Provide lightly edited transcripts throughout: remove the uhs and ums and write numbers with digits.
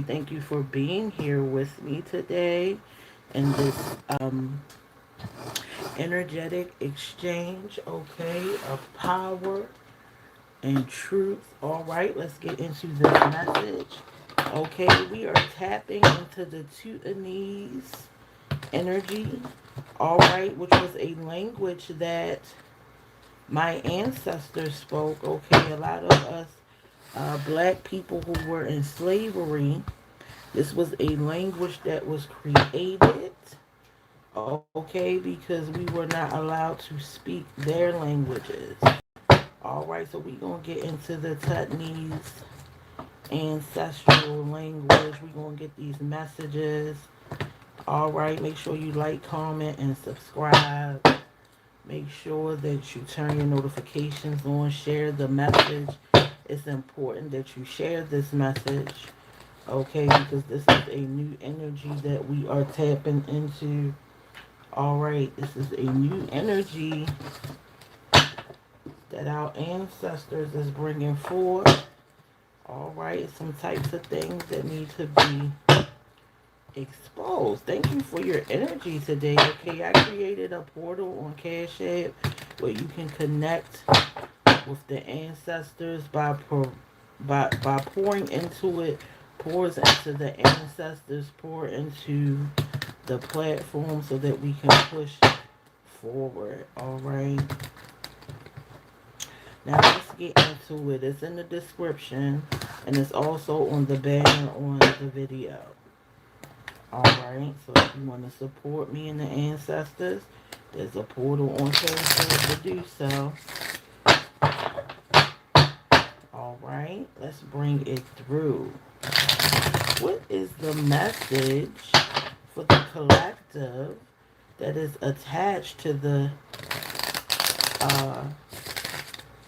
Thank you for being here with me today in this energetic exchange, okay, of power and truth. All right, let's get into this message. Okay, we are tapping into the Tutanese energy, all right, which was a language that my ancestors spoke. Okay, a lot of us black people who were in slavery, this was a language that was created, okay, because we were not allowed to speak their languages. All right, so we're going to get into the Tutanese ancestral language. We're going to get these messages. All right, make sure you like, comment, and subscribe. Make sure that you turn your notifications on. Share the message. It's important that you share this message, okay, because this is a new energy that we are tapping into. All right, this is a new energy that our ancestors is bringing forth. All right, some types of things that need to be exposed. Thank you for your energy today. Okay, I created a portal on Cash App where you can connect with the ancestors by pouring into it. Pours into the ancestors, pour into the platform so that we can push forward. All right. Now let's get into it. It's in the description and it's also on the banner on the video. Alright, so if you want to support me and the ancestors, there's a portal on Thursday to do so. Alright, let's bring it through. What is the message for the collective that is attached to the uh,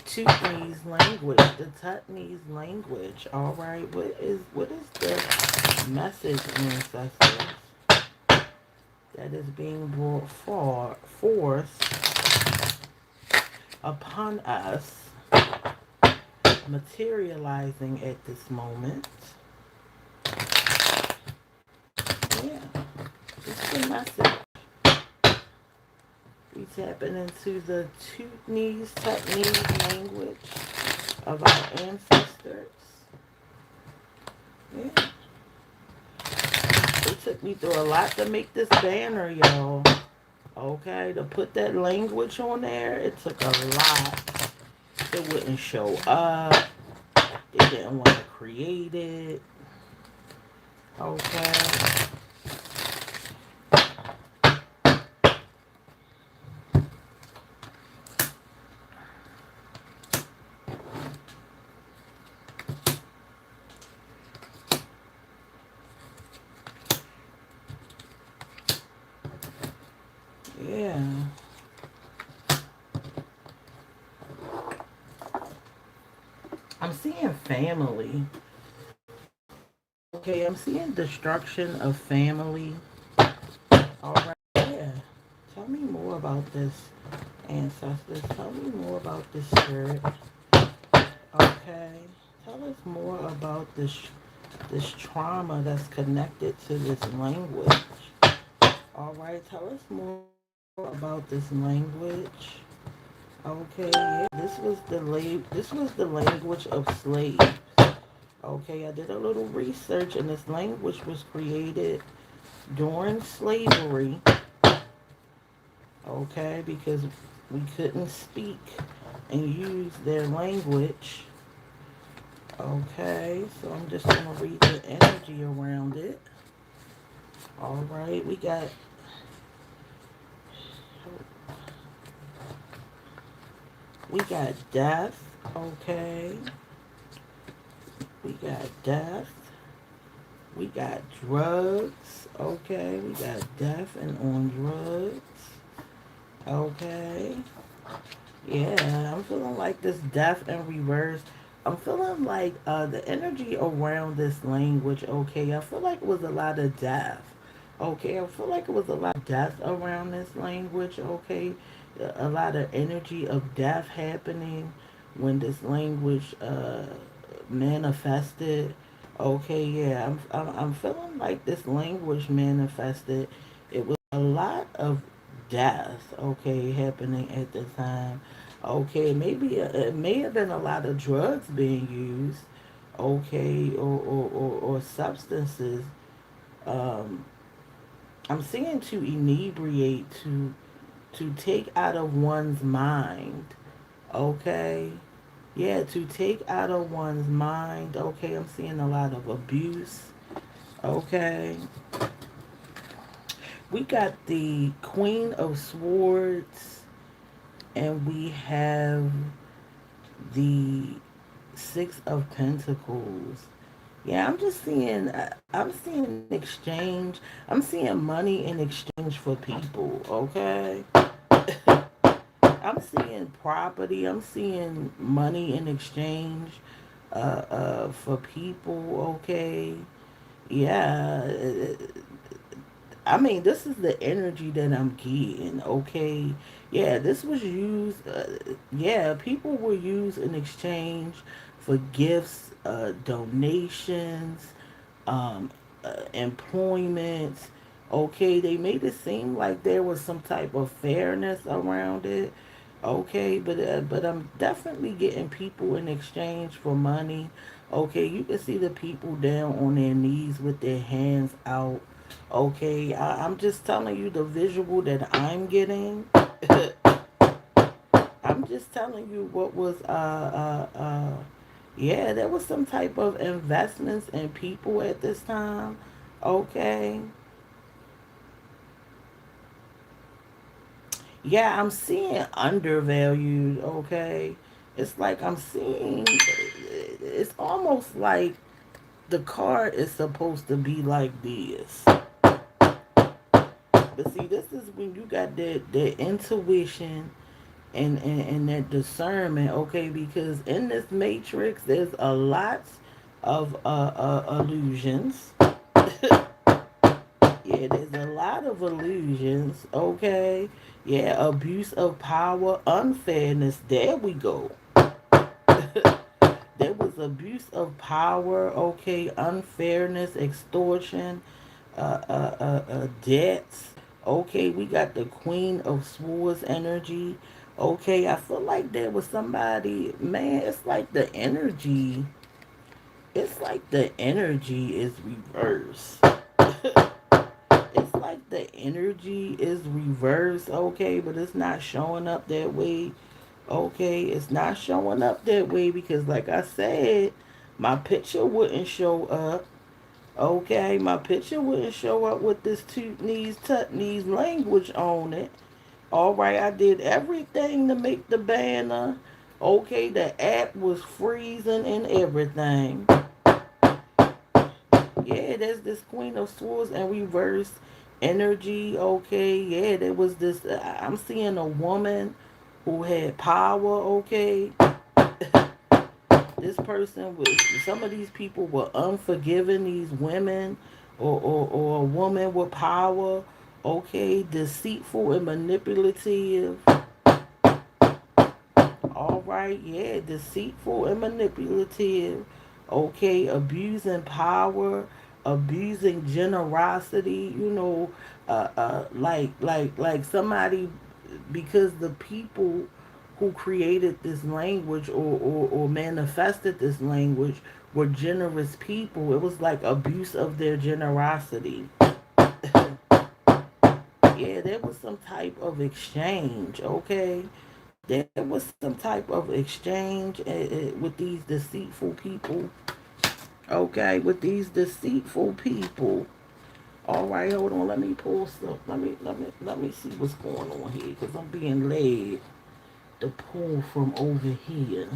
Tutanese language, the Tutanese language? Alright, what is the message, ancestors, that is being brought forth upon us, materializing at this moment? Yeah, it's the message. We tapping into the Tutanese language of our ancestors. Yeah, it took me through a lot to make this banner, y'all. Okay, to put that language on there, it took a lot. It wouldn't show up. They didn't want to create it. Okay. Yeah. I'm seeing family. Okay, I'm seeing destruction of family. Alright, yeah. Tell me more about this, ancestors. Tell me more about this spirit. Okay. Tell us more about this trauma that's connected to this language. Alright, tell us more about this language. Okay, yeah, this was the language of slaves. Okay, I did a little research and this language was created during slavery. Okay, because we couldn't speak and use their language. Okay, so I'm just gonna read the energy around it. All right, we got death. Okay, we got death. We got drugs. Okay, we got death and on drugs. Okay, yeah, I'm feeling like this death in reverse. I'm feeling like the energy around this language. Okay, I feel like it was a lot of death. Okay, I feel like it was a lot of death around this language. Okay, a lot of energy of death happening when this language manifested. Okay, yeah, I'm feeling like this language manifested. It was a lot of death, okay, happening at the time. Okay, maybe it may have been a lot of drugs being used, okay, or substances. Um, I'm seeing to inebriate, to take out of one's mind, okay. Yeah, to take out of one's mind. Okay, I'm seeing a lot of abuse. Okay. We got the Queen of Swords and we have the Six of Pentacles. Yeah, I'm just seeing I'm seeing exchange. I'm seeing money in exchange for people, okay? I'm seeing property. I'm seeing money in exchange for people, okay? Yeah, I mean, this is the energy that I'm getting, okay? Yeah, this was used, yeah, people were used in exchange for gifts, donations, um, employment, okay? They made it seem like there was some type of fairness around it, okay? But I'm definitely getting people in exchange for money, okay? You can see the people down on their knees with their hands out. Okay, I'm just telling you the visual that I'm getting. I'm just telling you what was yeah, there was some type of investments in people at this time. Okay. Yeah, I'm seeing undervalued, okay? It's like I'm seeing it's almost like the card is supposed to be like this. But see, this is when you got that intuition and that discernment, okay? Because in this matrix, there's a lot of illusions. Yeah, there's a lot of illusions, okay? Yeah, abuse of power, unfairness. There we go. There was abuse of power, okay? Unfairness, extortion, debts. Okay, we got the Queen of Swords energy. Okay, I feel like there was somebody, man, it's like the energy is reversed. It's like the energy is reversed, okay, but it's not showing up that way. Okay, it's not showing up that way because, like I said, my picture wouldn't show up. Okay, my picture wouldn't show up with this Tutanese language on it. All right, I did everything to make the banner. Okay, the app was freezing and everything. Yeah, there's this Queen of Swords and reverse energy. Okay, yeah, there was this. I'm seeing a woman who had power. Okay, this person was. Some of these people were unforgiving. These women, or a woman with power. Okay, deceitful and manipulative. All right, yeah, deceitful and manipulative. Okay, abusing power, abusing generosity. Like somebody, because the people who created this language or manifested this language were generous people. It was like abuse of their generosity. Yeah, there was some type of exchange, okay? There was some type of exchange with these deceitful people, okay? With these deceitful people. All right, hold on. Let me pull some. Let me see what's going on here because I'm being led to pull from over here.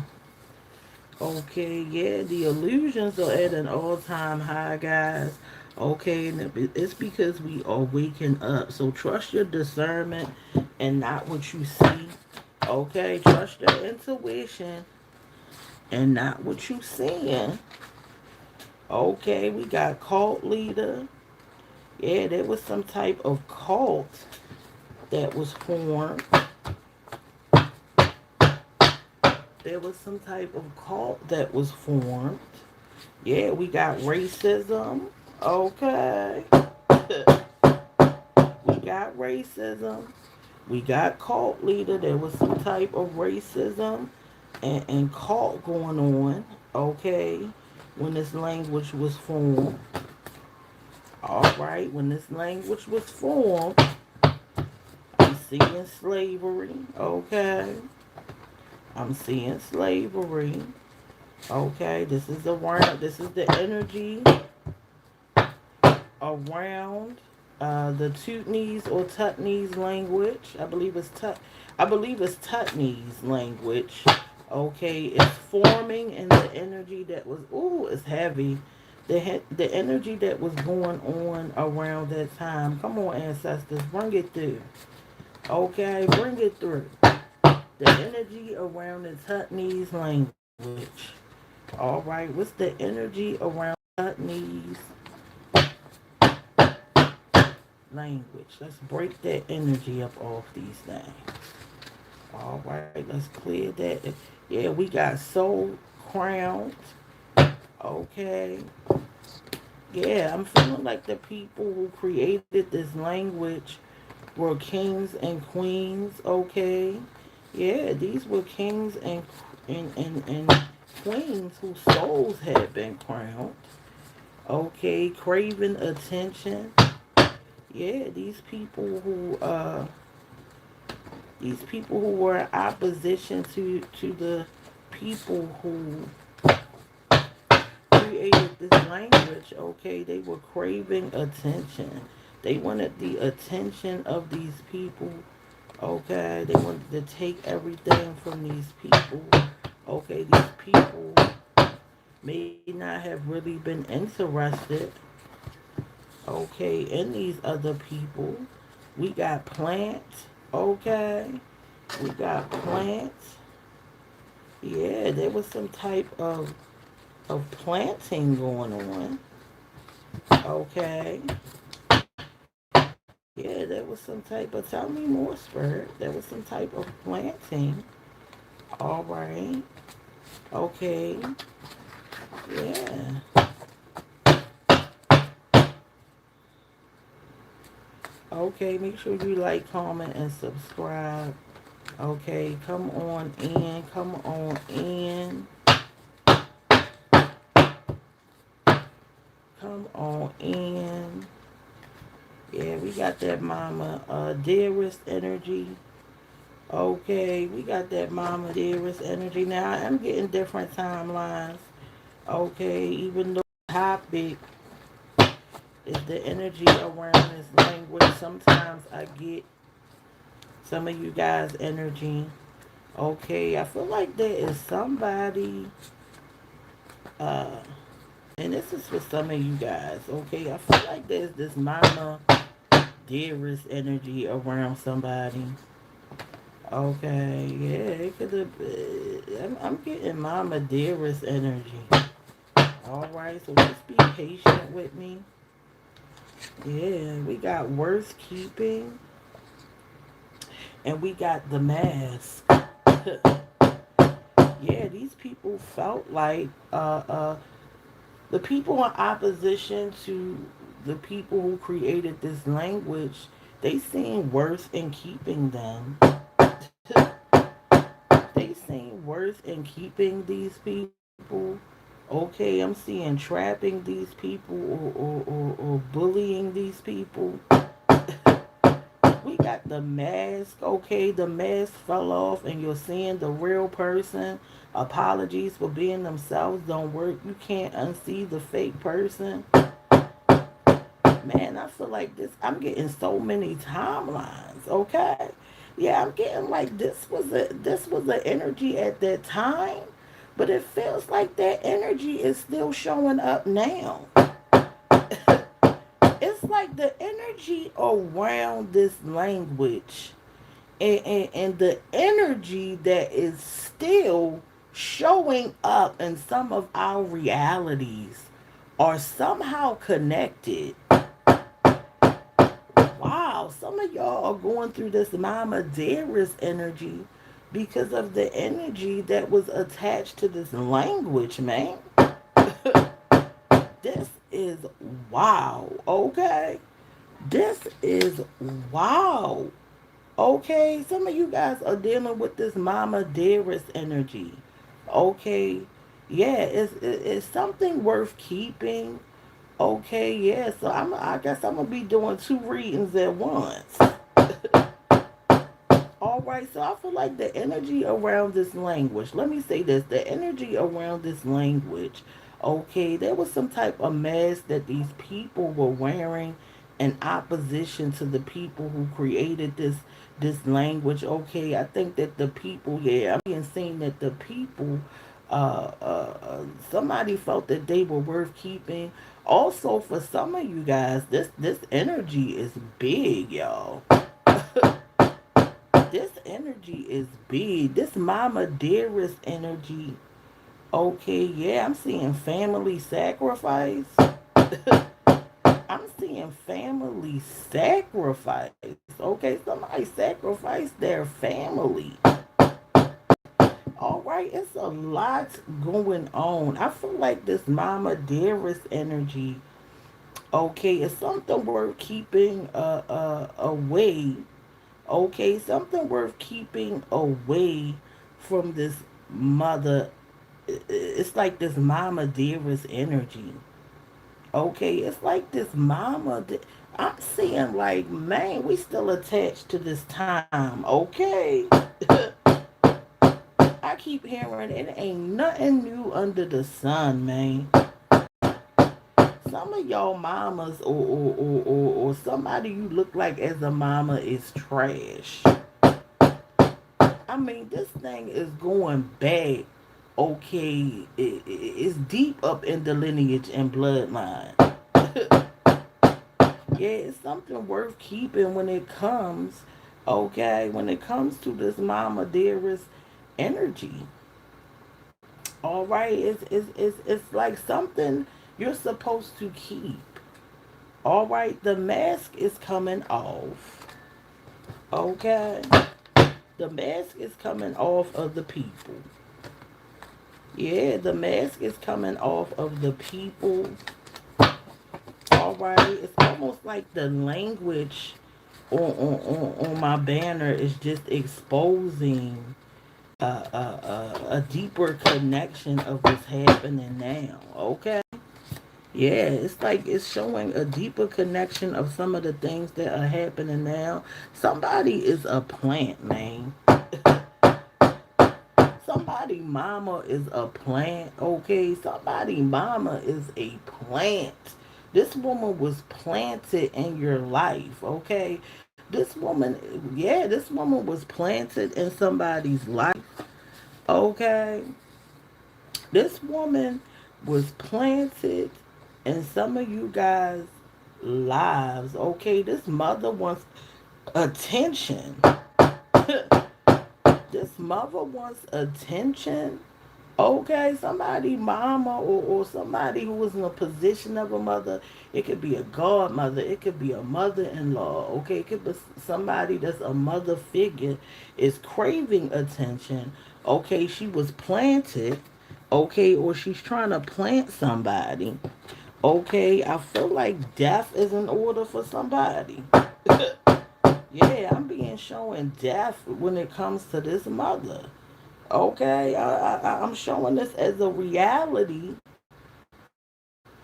Okay, yeah, the illusions are at an all-time high, guys. Okay, and it's because we are waking up. So trust your discernment and not what you see. Okay, trust your intuition and not what you seeing. Okay, we got cult leader. Yeah, there was some type of cult that was formed. There was some type of cult that was formed. Yeah, we got racism. Okay. We got racism. We got cult leader. There was some type of racism and cult going on. Okay. When this language was formed. All right. When this language was formed, I'm seeing slavery. Okay. I'm seeing slavery. Okay. This is the energy around the Tutanese or Tutanese language. I believe it's Tutanese language. Okay, it's forming in the energy that was. Ooh, it's heavy. The energy that was going on around that time. Come on, ancestors, bring it through. Okay, bring it through. The energy around the Tutanese language. All right, what's the energy around Tutanese language? Let's break that energy up off these things. All right, let's clear that. Yeah, we got soul crowns. Okay. Yeah, I'm feeling like the people who created this language were kings and queens. Okay. Yeah, these were kings and queens whose souls had been crowned. Okay, craving attention. Yeah, these people who were in opposition to the people who created this language, okay, they were craving attention. They wanted the attention of these people, okay. They wanted to take everything from these people, okay. These people may not have really been interested, okay, in these other people. We got plants, okay. We got plants. Yeah, there was some type of planting going on. Okay. Yeah, there was some type of, tell me more, Spirit. There was some type of planting. All right. Okay. Yeah. Okay, make sure you like, comment, and subscribe. Okay, come on in. Come on in. Come on in. Yeah, we got that mama dearest energy. Okay, we got that mama dearest energy. Now, I'm getting different timelines. Okay, even though the topic is the energy around this language, sometimes I get some of you guys' energy. Okay, I feel like there is somebody, uh, and this is for some of you guys. Okay, I feel like there's this mama dearest energy around somebody. Okay, yeah, it could have. I'm getting mama dearest energy. All right, so just be patient with me. Yeah, we got worth keeping, and we got the mask. Yeah, these people felt like the people in opposition to the people who created this language, they seen worth in keeping them. They seen worth in keeping these people. Okay, I'm seeing trapping these people or bullying these people. We got the mask, okay? The mask fell off and you're seeing the real person. Apologies for being themselves don't work. You can't unsee the fake person. Man, I feel like this. I'm getting so many timelines, okay? Yeah, I'm getting like this was an energy at that time, but it feels like that energy is still showing up now. It's like the energy around this language and the energy that is still showing up in some of our realities are somehow connected. Wow, some of y'all are going through this mama dearest energy because of the energy that was attached to this language, man. is wow. Okay. This is wow. Okay. Some of you guys are dealing with this mama dearest energy. Okay. Yeah, it's something worth keeping. Okay, yeah. So I guess I'm gonna be doing two readings at once. All right, so I feel like the energy around this language, let me say this, the energy around this language, okay, there was some type of mask that these people were wearing in opposition to the people who created this language. Okay, I think that the people, yeah, I'm being seen that the people, somebody felt that they were worth keeping. Also, for some of you guys, this energy is big, y'all. This energy is big. This mama dearest energy. Okay, yeah, I'm seeing family sacrifice. I'm seeing family sacrifice. Okay, somebody sacrificed their family. All right, it's a lot going on. I feel like this mama dearest energy. Okay, it's something worth keeping away. Okay, something worth keeping away from this mother. It's like this mama dearest energy. Okay, it's like this mama. I'm seeing like, man, we still attached to this time. Okay. I keep hearing it ain't nothing new under the sun, man. Some of y'all mamas or somebody you look like as a mama is trash. I mean, this thing is going back. Okay, it's deep up in the lineage and bloodline. Yeah, it's something worth keeping when it comes. Okay, when it comes to this mama dearest energy. All right, it's like something you're supposed to keep. All right, the mask is coming off. Okay, the mask is coming off of the people. Yeah, the mask is coming off of the people. All right. It's almost like the language on my banner is just exposing a deeper connection of what's happening now. Okay. Yeah, it's like it's showing a deeper connection of some of the things that are happening now. Somebody is a plant, man. Somebody mama is a plant, okay? Somebody mama is a plant. This woman was planted in your life, okay? This woman, yeah, this woman was planted in somebody's life, okay? This woman was planted in some of you guys' lives, okay? This mother wants attention. This mother wants attention. Okay, somebody, mama, or somebody who was in a position of a mother. It could be a godmother. It could be a mother-in-law. Okay, it could be somebody that's a mother figure is craving attention. Okay, she was planted. Okay, or she's trying to plant somebody. Okay, I feel like death is in order for somebody. Yeah, I'm being shown death when it comes to this mother. Okay, I'm showing this as a reality.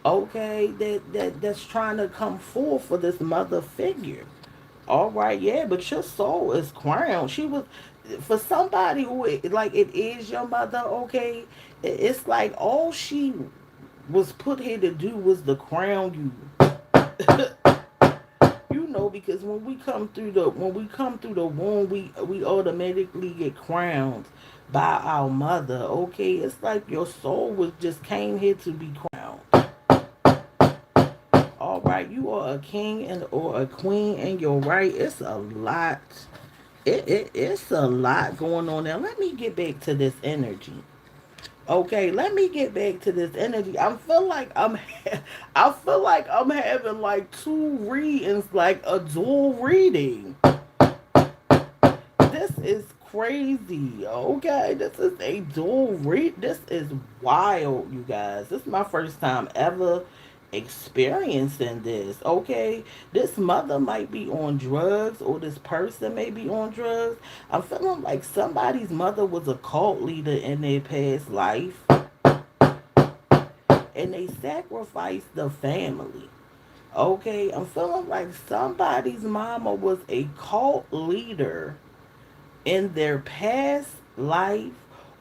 Okay, that's trying to come forth for this mother figure. All right, yeah, but your soul is crowned. She was for somebody who like it is your mother. Okay, it's like all she was put here to do was to crown you. You know, because when we come through the womb, we automatically get crowned by our mother. Okay, it's like your soul was just came here to be crowned. All right, you are a king and or a queen, and you're right. It's a lot. It's a lot going on there. Let me get back to this energy. Okay, let me get back to this energy. I feel like I'm having like two readings, like a dual reading. This is crazy. Okay, this is a dual read. This is wild, you guys. This is my first time ever experiencing this. Okay, this mother might be on drugs, or this person may be on drugs. I'm feeling like somebody's mother was a cult leader in their past life, and they sacrificed the family. Okay, I'm feeling like somebody's mama was a cult leader in their past life,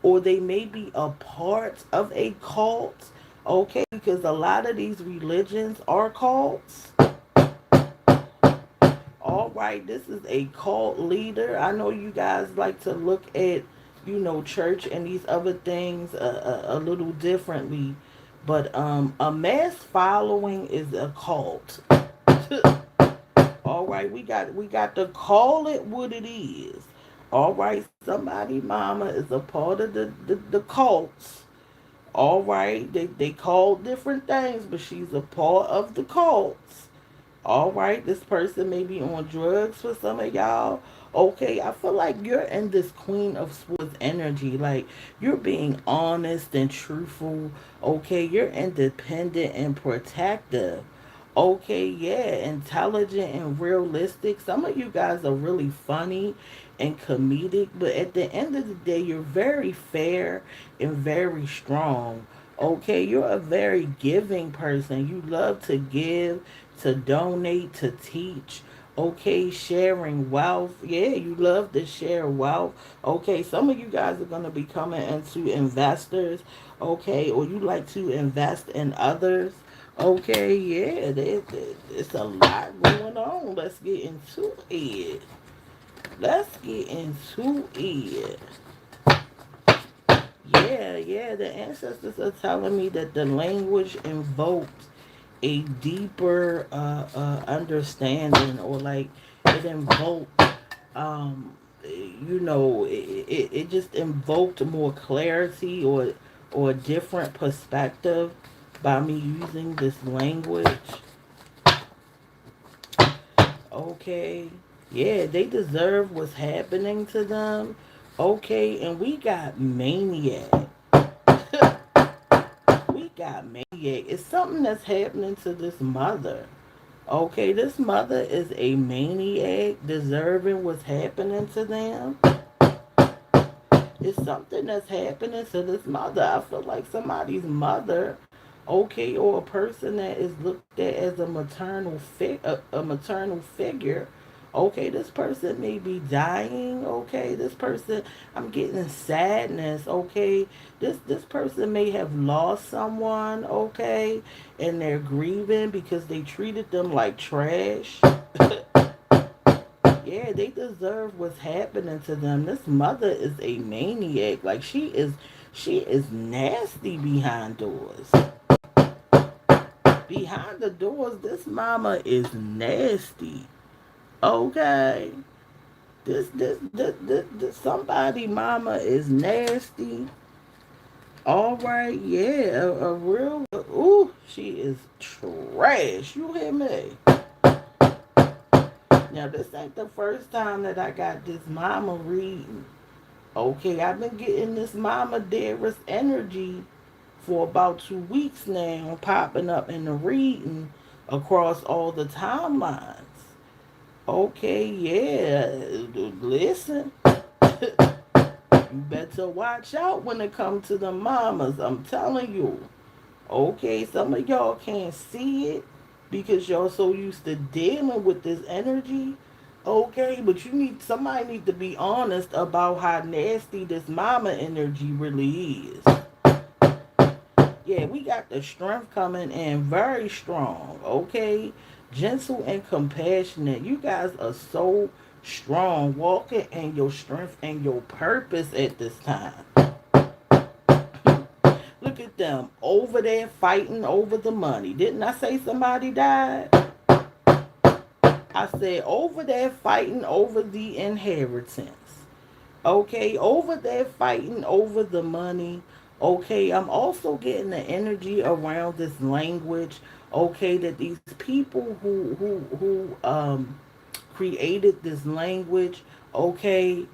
or they may be a part of a cult. Okay, because a lot of these religions are cults. All right, this is a cult leader. I know you guys like to look at, church and these other things a little differently, but a mass following is a cult. All right, we got to call it what it is. All right, somebody mama is a part of the cults. All right, they call different things, but she's a part of the cults. All right, this person may be on drugs for some of y'all. Okay, I feel like you're in this Queen of Swords energy. Like, you're being honest and truthful. Okay, you're independent and protective. Okay, yeah, intelligent and realistic. Some of you guys are really funny and comedic, but at the end of the day, you're very fair and very strong. Okay, you're a very giving person. You love to give, to donate, to teach. Okay, sharing wealth. Yeah, you love to share wealth. Okay, some of you guys are going to be coming into investors. Okay, or you like to invest in others. Okay, yeah, there's a lot going on. Let's get into it. Let's get into it. Yeah, the ancestors are telling me that the language invokes a deeper understanding, or like it invoked, it just invoked more clarity, or a different perspective by me using this language. Okay, yeah, they deserve what's happening to them. Okay, and we got maniac. We got maniac. It's something that's happening to this mother. Okay, this mother is a maniac, deserving what's happening to them. It's something that's happening to this mother. I feel like somebody's mother, okay, or a person that is looked at as a maternal figure. Okay, this person may be dying. Okay, this person, I'm getting sadness. Okay, this person may have lost someone. Okay, and they're grieving because they treated them like trash. Yeah, they deserve what's happening to them. This mother is a maniac. Like, she is nasty behind doors. Behind the doors, this mama is nasty. Okay. This somebody mama is nasty. All right, yeah, a real, ooh, she is trash. You hear me? Now, this ain't the first time that I got this mama reading. Okay, I've been getting this mama dearest energy for about 2 weeks now, popping up in the reading across all the timelines. Okay, yeah, listen, you better watch out when it comes to the mamas. I'm telling you. Okay, some of y'all can't see it because y'all so used to dealing with this energy. Okay, but somebody need to be honest about how nasty this mama energy really is. Yeah, we got the strength coming in very strong. Okay, gentle and compassionate. You guys are so strong, walking in your strength and your purpose at this time. Look at them over there fighting over the money. Didn't I say somebody died? I said over there fighting over the inheritance. Okay, over there fighting over the money. Okay, I'm also getting the energy around this language. Okay, that these people who created this language, okay,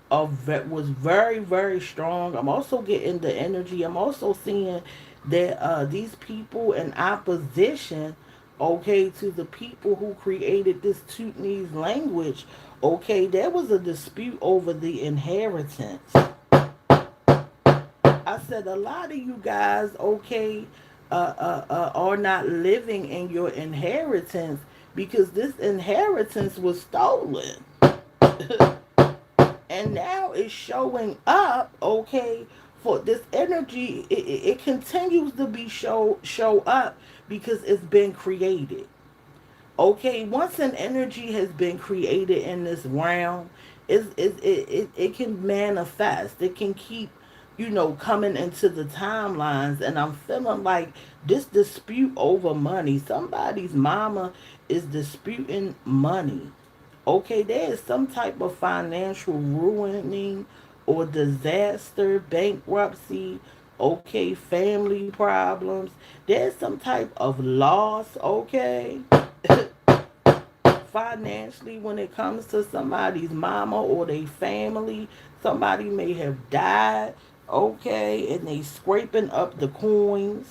was very, very strong. I'm also getting the energy. I'm also seeing that these people in opposition, okay, to the people who created this Tutanese language, okay, there was a dispute over the inheritance. I said a lot of you guys, okay, are not living in your inheritance because this inheritance was stolen. And now it's showing up, okay, for this energy. It continues to be show up because it's been created. Okay, once an energy has been created in this realm, it can manifest. It can keep, coming into the timelines. And I'm feeling like this dispute over money, somebody's mama is disputing money. Okay, there is some type of financial ruining or disaster, bankruptcy, okay, family problems. There's some type of loss, okay, financially when it comes to somebody's mama or their family. Somebody may have died, okay, and they scraping up the coins.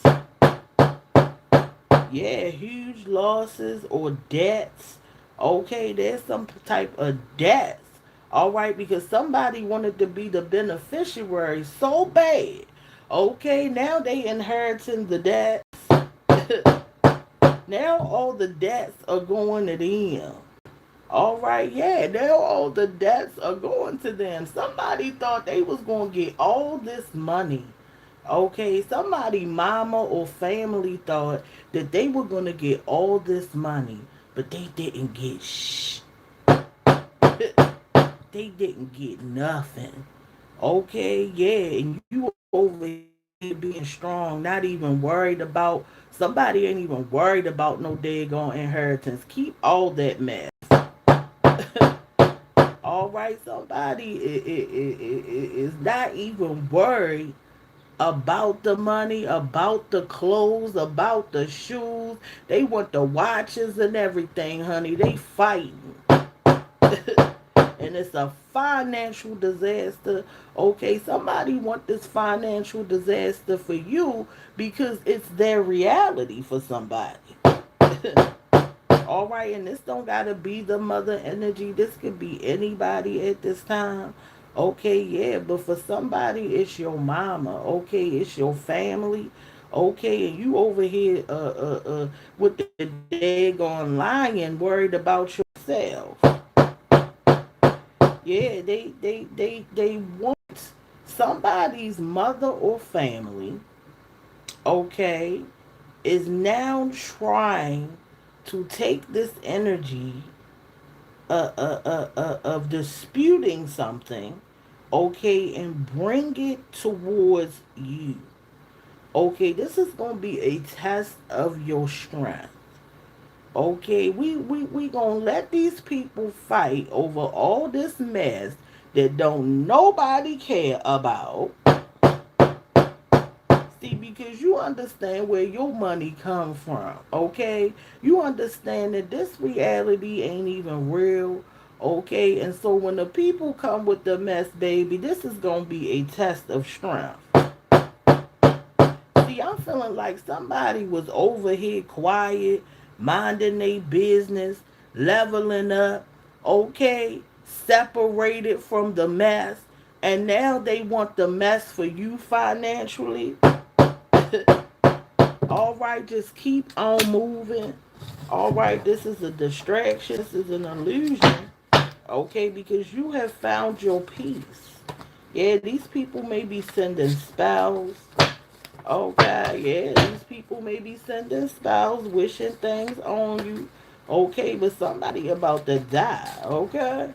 Yeah, huge losses or debts. Okay, there's some type of debts. All right, because somebody wanted to be the beneficiary so bad. Okay, now they inheriting the debts. Now all the debts are going to them. All right, yeah, now all the debts are going to them. Somebody thought they was going to get all this money. Okay, somebody, mama or family thought that they were going to get all this money, but they didn't get they didn't get nothing. Okay, yeah, and you over here being strong, not even worried about, somebody ain't even worried about no daggone inheritance. Keep all that mess. All right, somebody is not even worried about the money, about the clothes, about the shoes. They want the watches and everything, honey. They fighting. And it's a financial disaster. Okay, somebody want this financial disaster for you because it's their reality for somebody. All right, and this don't gotta be the mother energy. This could be anybody at this time. Okay, yeah, but for somebody, it's your mama. Okay, it's your family. Okay, and you over here with the daggone lying, worried about yourself. Yeah, they want somebody's mother or family. Okay, is now trying to take this energy of disputing something, okay, and bring it towards you. Okay, this is going to be a test of your strength. Okay, we going to let these people fight over all this mess that don't nobody care about. See, because you understand where your money come from, okay? You understand that this reality ain't even real, okay? And so when the people come with the mess, baby, this is going to be a test of strength. See, I'm feeling like somebody was over here quiet, minding their business, leveling up, okay? Separated from the mess. And now they want the mess for you financially. All right, just keep on moving. All right, this is a distraction. This is an illusion. Okay, because you have found your peace. Yeah, these people may be sending spells. Okay, yeah, these people may be sending spells, wishing things on you. Okay, but somebody about to die. Okay,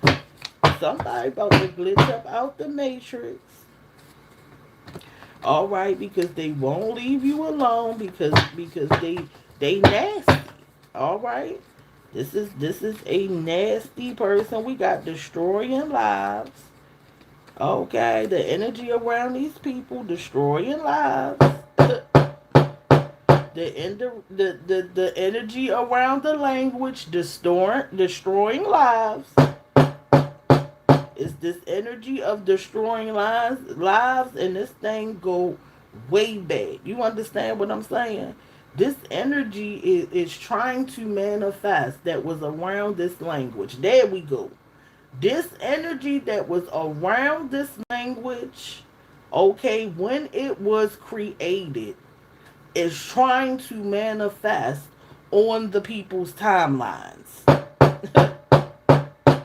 somebody about to glitch up out the matrix. All right, because they won't leave you alone because they nasty. All right, this is a nasty person. We got destroying lives. Okay, the energy around these people destroying lives. The energy around the language destroying lives. It's this energy of destroying lives, and this thing go way back. You understand what I'm saying? This energy is trying to manifest that was around this language. There we go. This energy that was around this language, okay, when it was created, is trying to manifest on the people's timelines.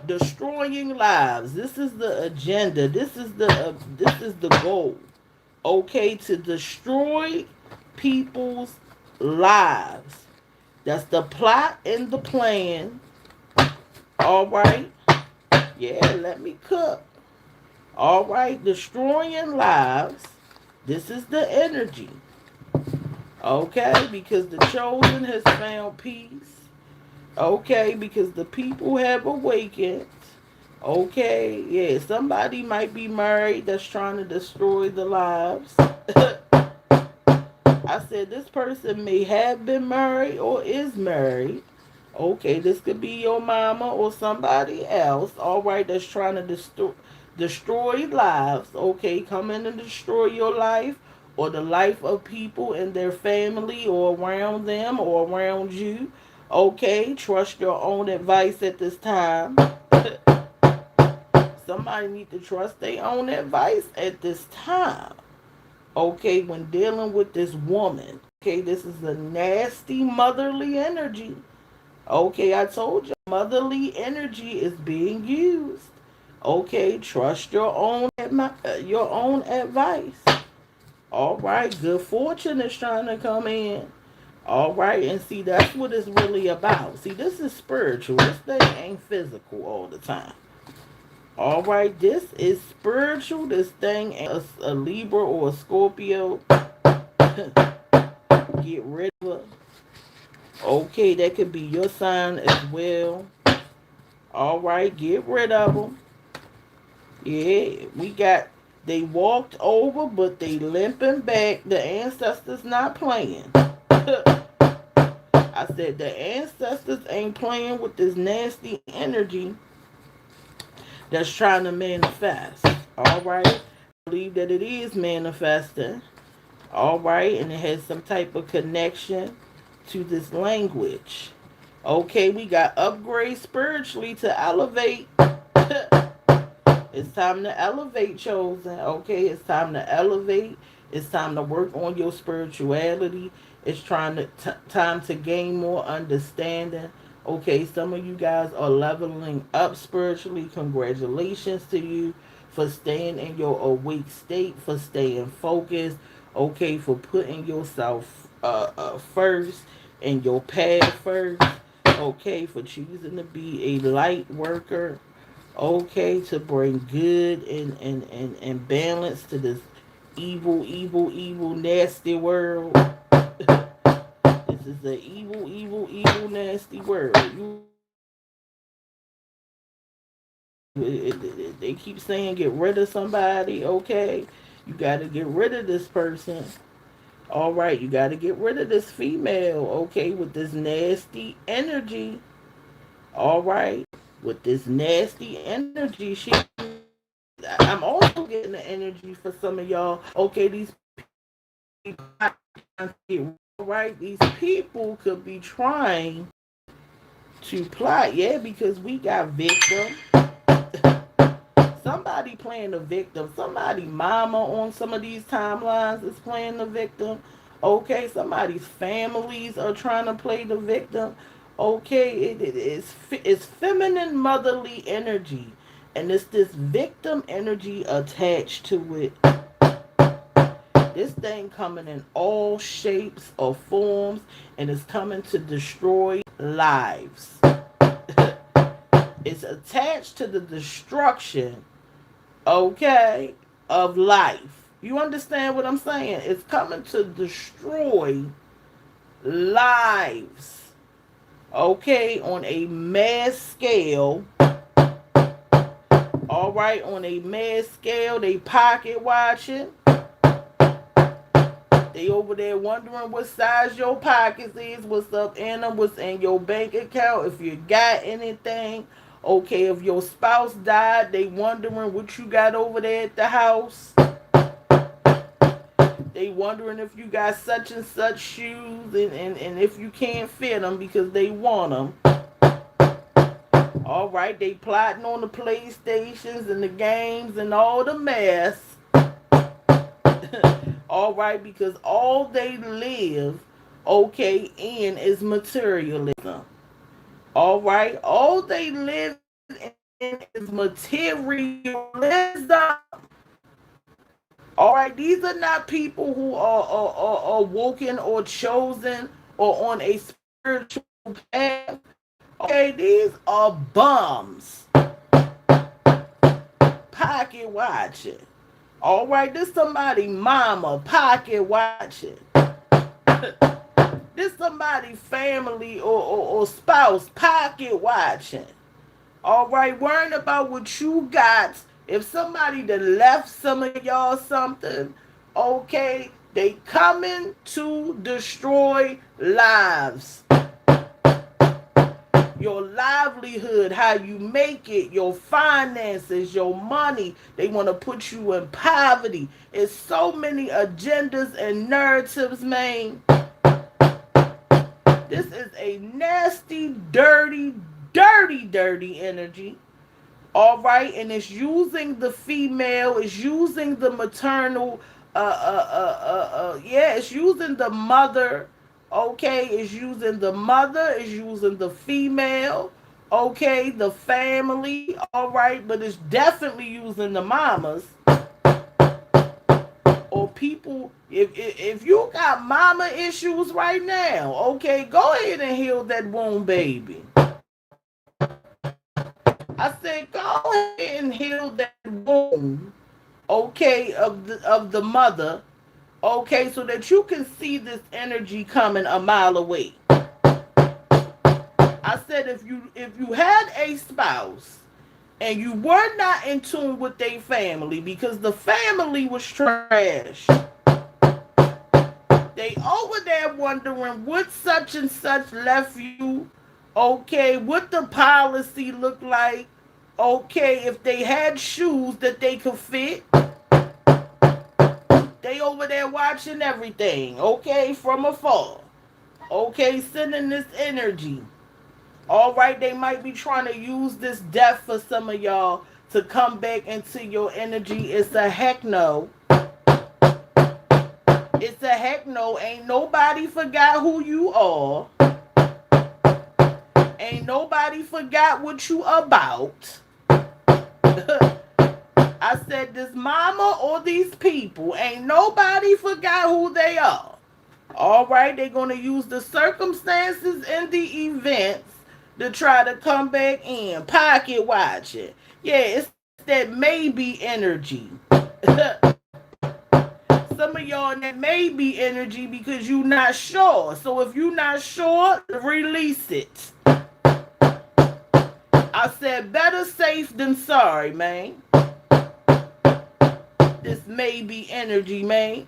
Destroying lives. This is the agenda. This is the goal. Okay, to destroy people's lives. That's the plot and the plan. All right. Yeah, let me cook. All right, destroying lives. This is the energy. Okay, because the chosen has found peace. Okay, because the people have awakened. Okay, yeah, somebody might be married that's trying to destroy the lives. I said this person may have been married or is married. Okay, this could be your mama or somebody else. All right, that's trying to destroy lives. Okay, come in and destroy your life or the life of people in their family or around them or around you. Okay, trust your own advice at this time. Somebody need to trust their own advice at this time. Okay, when dealing with this woman. Okay, this is a nasty motherly energy. Okay, I told you, motherly energy is being used. Okay, trust your own advice. All right, good fortune is trying to come in. All right, and see, that's what it's really about. See, this is spiritual. This thing ain't physical all the time. All right, this is spiritual. This thing ain't a Libra or a Scorpio. Get rid of her. Okay, that could be your sign as well. All right, get rid of them. Yeah, we got. They walked over, but they limping back. The ancestors not playing. I said the ancestors ain't playing with this nasty energy that's trying to manifest. All right, I believe that it is manifesting. All right, and it has some type of connection to this language. Okay, we got upgrade spiritually to elevate. It's time to elevate, chosen. Okay, it's time to elevate. It's time to work on your spirituality. It's time to gain more understanding. Okay, some of you guys are leveling up spiritually. Congratulations to you for staying in your awake state, for staying focused. Okay, for putting yourself first and your path first. Okay, for choosing to be a light worker. Okay, to bring good and balance to this evil, nasty world. This is an evil, nasty world. They keep saying get rid of somebody. Okay, you got to get rid of this person. All right, you got to get rid of this female. Okay, with this nasty energy. All right, with this nasty energy, I'm also getting the energy for some of y'all. Okay, these people, right? These people could be trying to plot, yeah, because we got victims. Somebody playing the victim. Somebody mama on some of these timelines is playing the victim. Okay, somebody's families are trying to play the victim. Okay, it's feminine motherly energy, and it's this victim energy attached to it. This thing coming in all shapes or forms, and it's coming to destroy lives. It's attached to the destruction, okay, of life. You understand what I'm saying? It's coming to destroy lives, okay, on a mass scale. All right, on a mass scale, they pocket watching. They over there wondering what size your pockets is, what's up in them, what's in your bank account, if you got anything. Okay, if your spouse died, they wondering what you got over there at the house. They wondering if you got such and such shoes, and if you can't fit them because they want them. All right, they plotting on the PlayStations and the games and all the mess. All right, because all they live, okay, in is materialism. All right, all they live in is materialism. All right, these are not people who are woken or chosen or on a spiritual path. Okay, these are bums. Pocket watching. All right, this somebody mama pocket watching. This somebody family or spouse pocket watching. All right, worrying about what you got. If somebody that left some of y'all something, okay, they coming to destroy lives. Your livelihood, how you make it, your finances, your money. They want to put you in poverty. It's so many agendas and narratives, man. This is a nasty, dirty, dirty, dirty energy. All right, and it's using the female, it's using the maternal, yeah, it's using the mother. Okay, it's using the mother, it's using the female. Okay, the family. All right, but it's definitely using the mamas or people. If you got mama issues right now, okay, go ahead and heal that womb, baby. I said, go ahead and heal that wound, okay, of the mother, okay, so that you can see this energy coming a mile away. I said, if you had a spouse and you were not in tune with their family because the family was trash, they over there wondering what such and such left you. Okay, what the policy look like. Okay, if they had shoes that they could fit. They over there watching everything. Okay, from afar. Okay, sending this energy. All right, they might be trying to use this death for some of y'all to come back into your energy. It's a heck no. It's a heck no. Ain't nobody forgot who you are. Ain't nobody forgot what you about. I said this mama or these people, ain't nobody forgot who they are. All right, they're going to use the circumstances and the events to try to come back in. Pocket watching. Yeah, it's that maybe energy. Some of y'all in that maybe energy because you not sure. So if you not sure, release it. I said better safe than sorry, man. This maybe energy, man.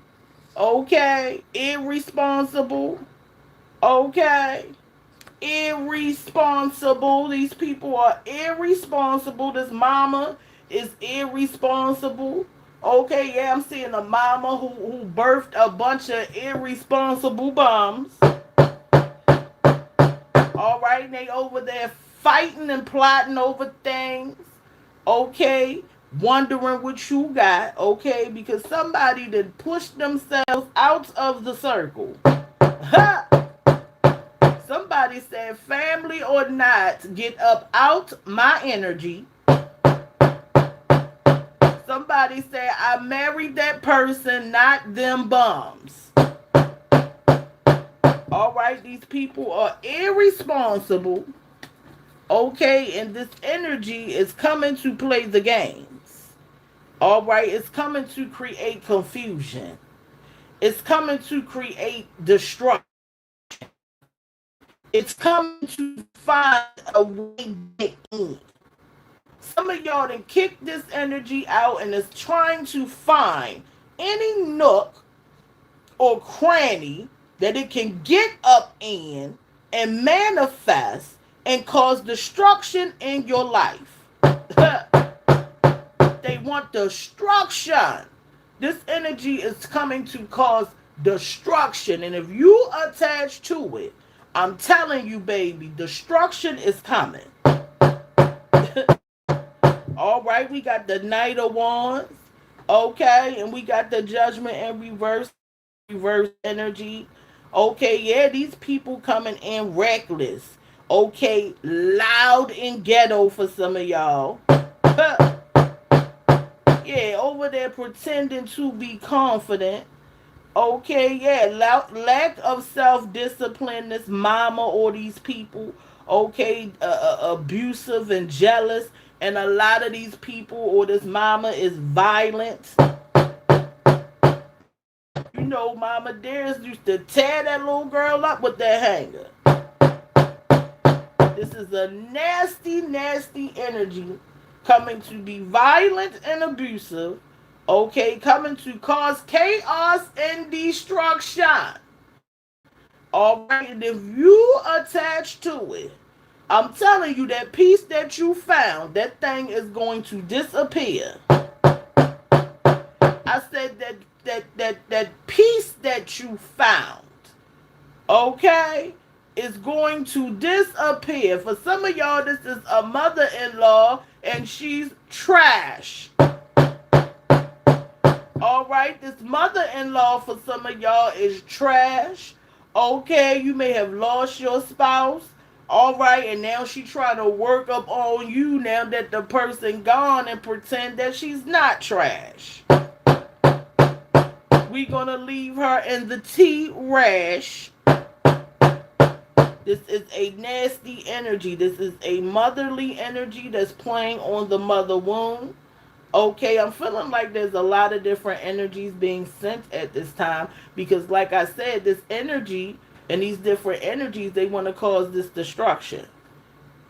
Okay, irresponsible. Okay, irresponsible. These people are irresponsible. This mama is irresponsible. Okay, yeah, I'm seeing a mama who birthed a bunch of irresponsible bums. All right, they over there fighting and plotting over things. Okay, wondering what you got. Okay, because somebody that pushed themselves out of the circle. Ha! Somebody said, family or not, get up out my energy. Somebody said, I married that person, not them bums. All right, these people are irresponsible. Okay, and this energy is coming to play the games. All right, it's coming to create confusion. It's coming to create destruction. It's coming to find a way to get in. Some of y'all done kicked this energy out and is trying to find any nook or cranny that it can get up in and manifest and cause destruction in your life. They want destruction. This energy is coming to cause destruction. And if you attach to it, I'm telling you, baby, destruction is coming. All right, we got the Knight of Wands. Okay, and we got the Judgment in reverse. This is reverse energy. Okay, yeah, these people coming in reckless. Okay, loud and ghetto for some of y'all. Yeah, over there pretending to be confident. Okay, yeah, lack of self discipline. This mama or these people, okay, abusive and jealous, and a lot of these people or this mama is violent. You know, Mama Dearest used to tear that little girl up with that hanger. This is a nasty, nasty energy coming to be violent and abusive. Okay, coming to cause chaos and destruction. All right, and if you attach to it, I'm telling you that piece that you found, that thing is going to disappear. I said that piece that you found, okay, is going to disappear. For some of y'all, this is a mother-in-law and she's trash. All right, this mother-in-law for some of y'all is trash. Okay, you may have lost your spouse. All right, and now she trying to work up on you now that the person gone and pretend that she's not trash. We gonna leave her in the tea rash. This is a nasty energy. This is a motherly energy that's playing on the mother wound. Okay, I'm feeling like there's a lot of different energies being sent at this time because, like I said, this energy and these different energies, they want to cause this destruction.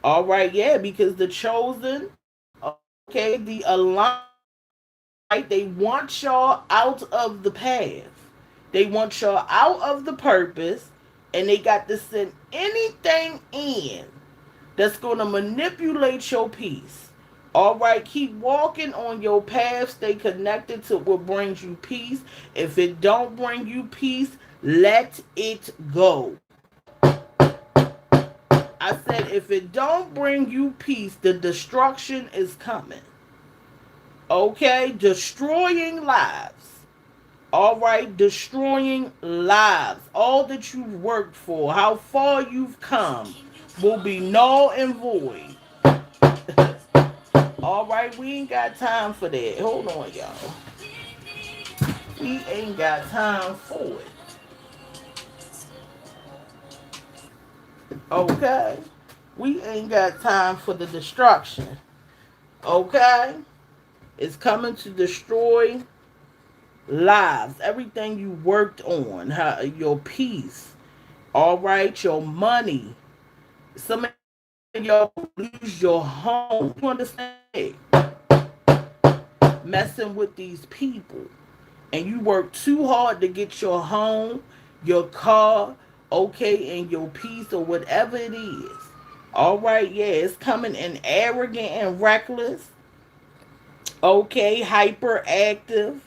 All right, yeah, because the chosen, okay, the aligned, all right, they want y'all out of the path. They want y'all out of the purpose, and they got to send anything in that's going to manipulate your peace. All right, keep walking on your path. Stay connected to what brings you peace. If it don't bring you peace, let it go. I said, if it don't bring you peace, the destruction is coming. Okay, destroying lives. All right, destroying lives. All that you've worked for, how far you've come, will be null and void. All right, we ain't got time for that. Hold on, y'all. We ain't got time for it. Okay? We ain't got time for the destruction. Okay? It's coming to destroy lives. Everything you worked on. Your peace. All right? Your money. Some of y'all lose your home. You understand? Messing with these people. And you work too hard to get your home, your car, okay, and your peace or whatever it is. All right, yeah, it's coming in arrogant and reckless. Okay, hyperactive.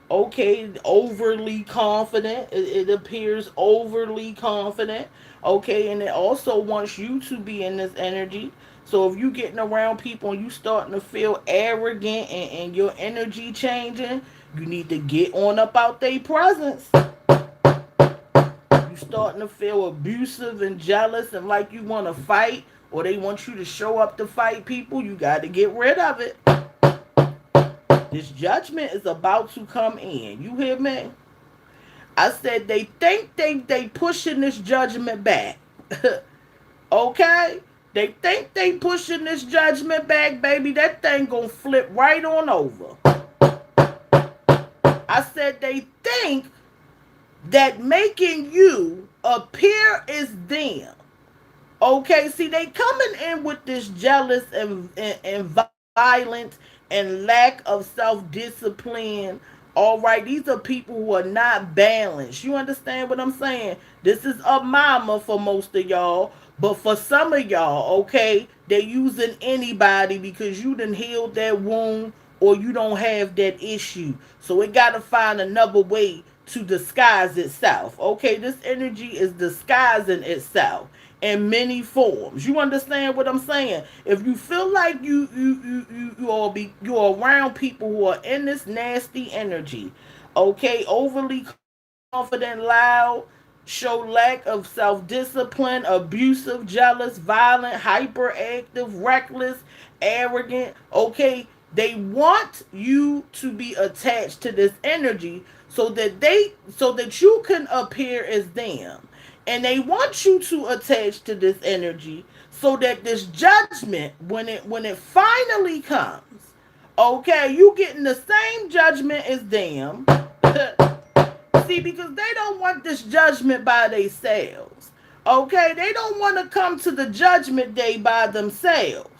Okay, overly confident. It appears overly confident. Okay, and it also wants you to be in this energy. So if you getting around people and you starting to feel arrogant and your energy changing, you need to get on up out their presence. You starting to feel abusive and jealous and like you want to fight or they want you to show up to fight people, you got to get rid of it. This judgment is about to come in. You hear me? I said they think they pushing this judgment back. Okay? They think they pushing this judgment back, baby. That thing gonna flip right on over. I said they think that making you appear is them. Okay, see, they coming in with this jealous and violent and lack of self-discipline. All right, these are people who are not balanced. You understand what I'm saying? This is a mama for most of y'all. But for some of y'all, okay, they using anybody because you done healed that wound or you don't have that issue. So it got to find another way to disguise itself. Okay, this energy is disguising itself in many forms. You understand what I'm saying? If you feel like you are around people who are in this nasty energy, okay, overly confident, loud, show lack of self-discipline, abusive, jealous, violent, hyperactive, reckless, arrogant, okay, they want you to be attached to this energy so that you can appear as them. And they want you to attach to this energy so that this judgment, when it finally comes, okay, you getting the same judgment as them. See, because they don't want this judgment by themselves. Okay, they don't want to come to the judgment day by themselves.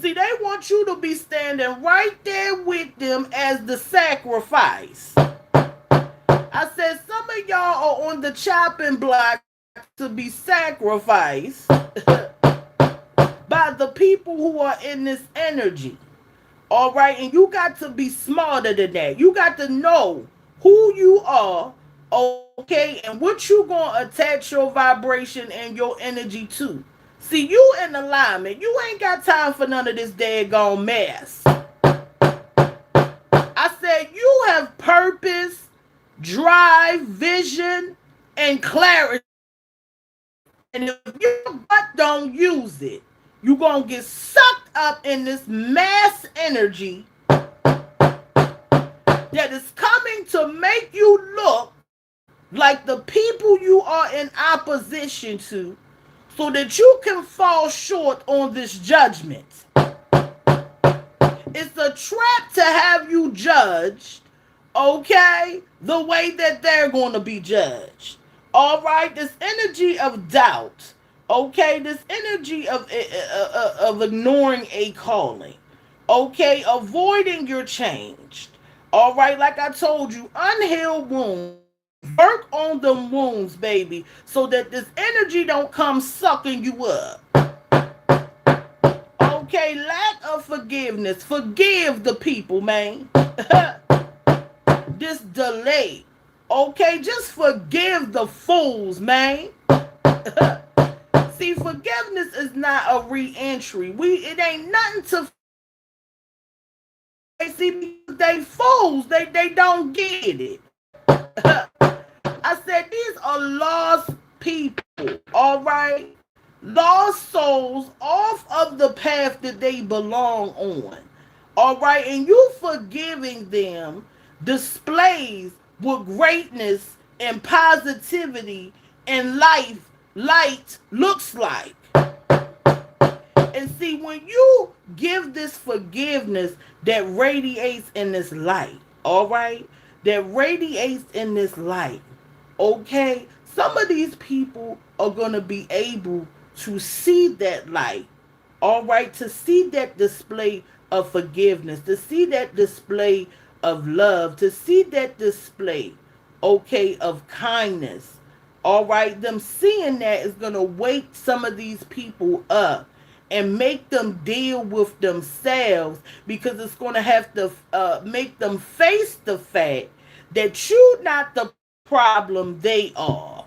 See, they want you to be standing right there with them as the sacrifice. I said some of y'all are on the chopping block to be sacrificed by the people who are in this energy. All right, and you got to be smarter than that. You got to know who you are, okay, and what you gonna attach your vibration and your energy to. See, you in alignment. You ain't got time for none of this daggone mess. I said you have purpose, drive, vision, and clarity. And if your butt don't use it, you gonna get sucked up in this mass energy that is coming to make you look like the people you are in opposition to so that you can fall short on this judgment. It's a trap to have you judged, okay, the way that they're going to be judged. All right, this energy of doubt, okay, this energy of ignoring a calling, okay, avoiding your change. All right, like I told you, unhealed wounds. Work on them wounds, baby, so that this energy don't come sucking you up. Okay, lack of forgiveness. Forgive the people, man. This delay. Okay, just forgive the fools, man. See, forgiveness is not a re-entry. It ain't nothing to see because they fools. They don't get it. I said these are lost people, all right? Lost souls off of the path that they belong on. All right, and you forgiving them displays what greatness and positivity and light looks like. And see, when you give this forgiveness that radiates in this light, all right, that radiates in this light, okay, some of these people are going to be able to see that light, all right, to see that display of forgiveness, to see that display of love, to see that display, okay, of kindness. All right, them seeing that is going to wake some of these people up and make them deal with themselves because it's going to have to make them face the fact that you not the problem, they are.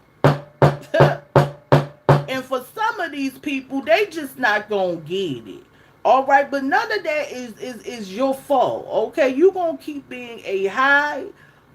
And for some of these people, they just not gonna get it. All right, but none of that is your fault. Okay, you gonna keep being a high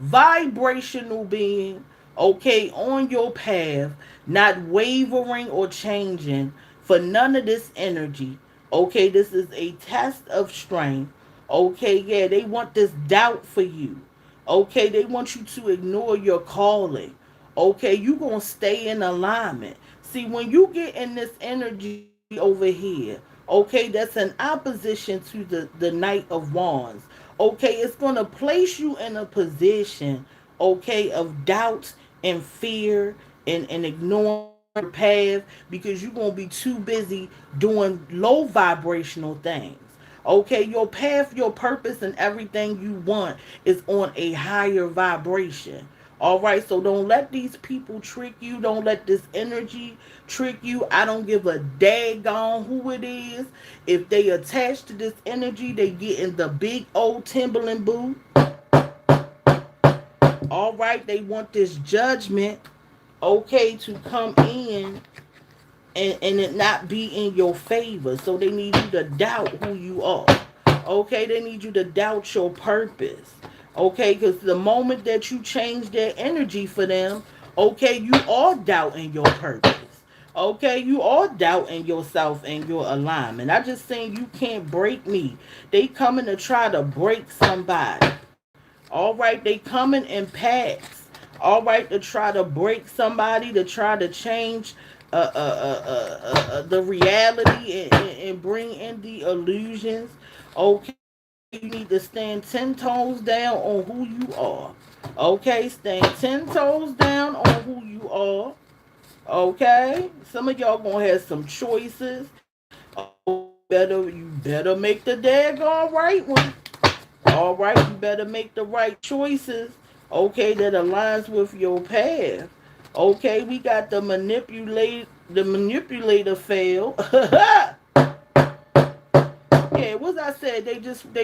vibrational being. Okay, on your path, not wavering or changing for none of this energy. Okay, this is a test of strength. Okay, yeah, they want this doubt for you. Okay, they want you to ignore your calling. Okay, you gonna stay in alignment. See, when you get in this energy over here, okay, that's in opposition to the Knight of Wands. Okay, it's gonna place you in a position, okay, of doubt and fear and ignoring your path because you're gonna be too busy doing low vibrational things. Okay, your path, your purpose, and everything you want is on a higher vibration. All right, so don't let these people trick you. Don't let this energy trick you. I don't give a daggone who it is. If they attach to this energy, they get in the big old Timberland boot. All right, they want this judgment, okay, to come in and it not be in your favor. So they need you to doubt who you are. Okay, they need you to doubt your purpose. Okay, because the moment that you change their energy for them, okay, you are doubting your purpose. Okay, you are doubting yourself and your alignment. I just saying you can't break me. They coming to try to break somebody. All right, they coming in packs. All right, to try to break somebody, to try to change the reality and bring in the illusions. Okay, you need to stand 10 toes down on who you are. Okay, stand 10 toes down on who you are. Okay, some of y'all gonna have some choices. Okay, you better make the daggone right one. All right, you better make the right choices. Okay, that aligns with your path. Okay, we got the manipulator fail. Yeah, what I said, they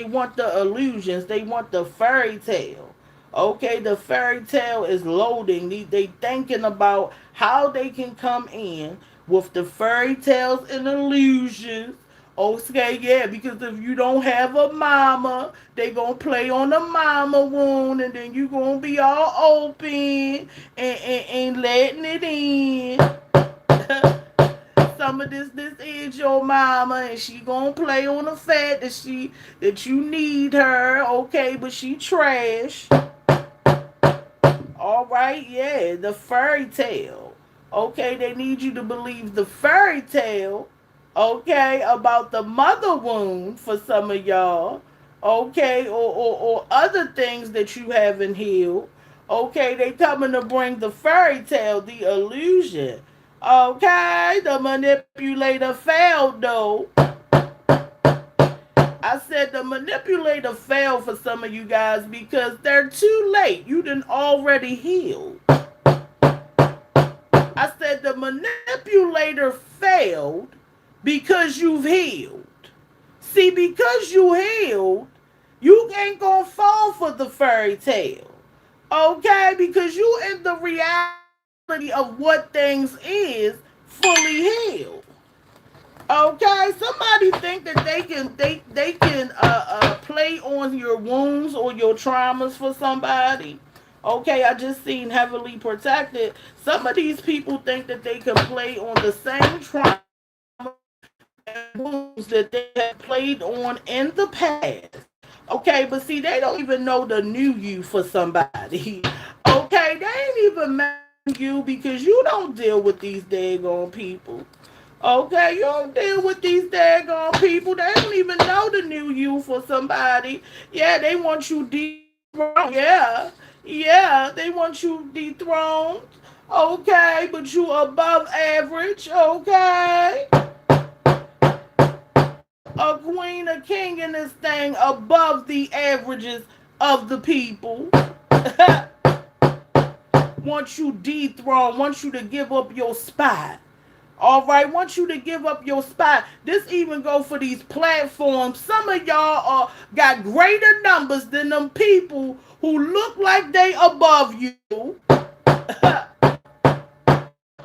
want the illusions, they want the fairy tale. Okay, the fairy tale is loading. They thinking about how they can come in with the fairy tales and illusions. Okay, yeah, because if you don't have a mama, they gonna play on the mama wound, and then you gonna be all open and letting it in. Some of this is your mama, and she gonna play on the fact that you need her, okay, but she trash. All right, yeah, the fairy tale. Okay, they need you to believe the fairy tale, okay, about the mother wound for some of y'all, okay, or other things that you haven't healed. Okay, they coming to bring the fairy tale, the illusion. Okay, the manipulator failed though. I said the manipulator failed for some of you guys because they're too late. You done already healed. I said the manipulator failed because you've healed. See, because you healed, you ain't gonna fall for the fairy tale. Okay? Because you in the reality of what things is fully healed. Okay, somebody think that they can play on your wounds or your traumas for somebody. Okay, I just seen heavily protected. Some of these people think that they can play on the same trauma and wounds that they have played on in the past. Okay, but see, they don't even know the new you for somebody. Okay, they ain't even met you because you don't deal with these daggone people. Okay, you don't deal with these daggone people. They don't even know the new you for somebody. Yeah, they want you dethroned. Yeah, they want you dethroned. Okay, but you above average. Okay, a queen, a king in this thing above the averages of the people. Want you dethroned. Want you to give up your spot. All right, want you to give up your spot. This even go for these platforms. Some of y'all got greater numbers than them people who look like they above you.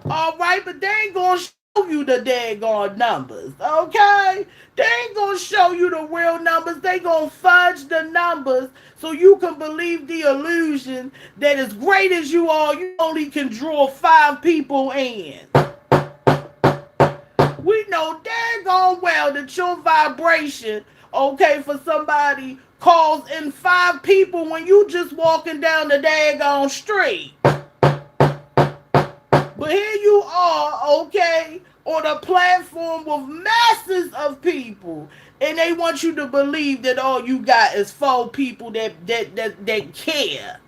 All right, but they ain't gonna show you the daggone numbers. Okay, they ain't gonna show you the real numbers. They gonna fudge the numbers so you can believe the illusion that as great as you are, you only can draw 5 people in. We know daggone well that your vibration, okay, for somebody calls in 5 people when you just walking down the daggone street. But here you are, okay, on a platform with masses of people, and they want you to believe that all you got is 4 people that care.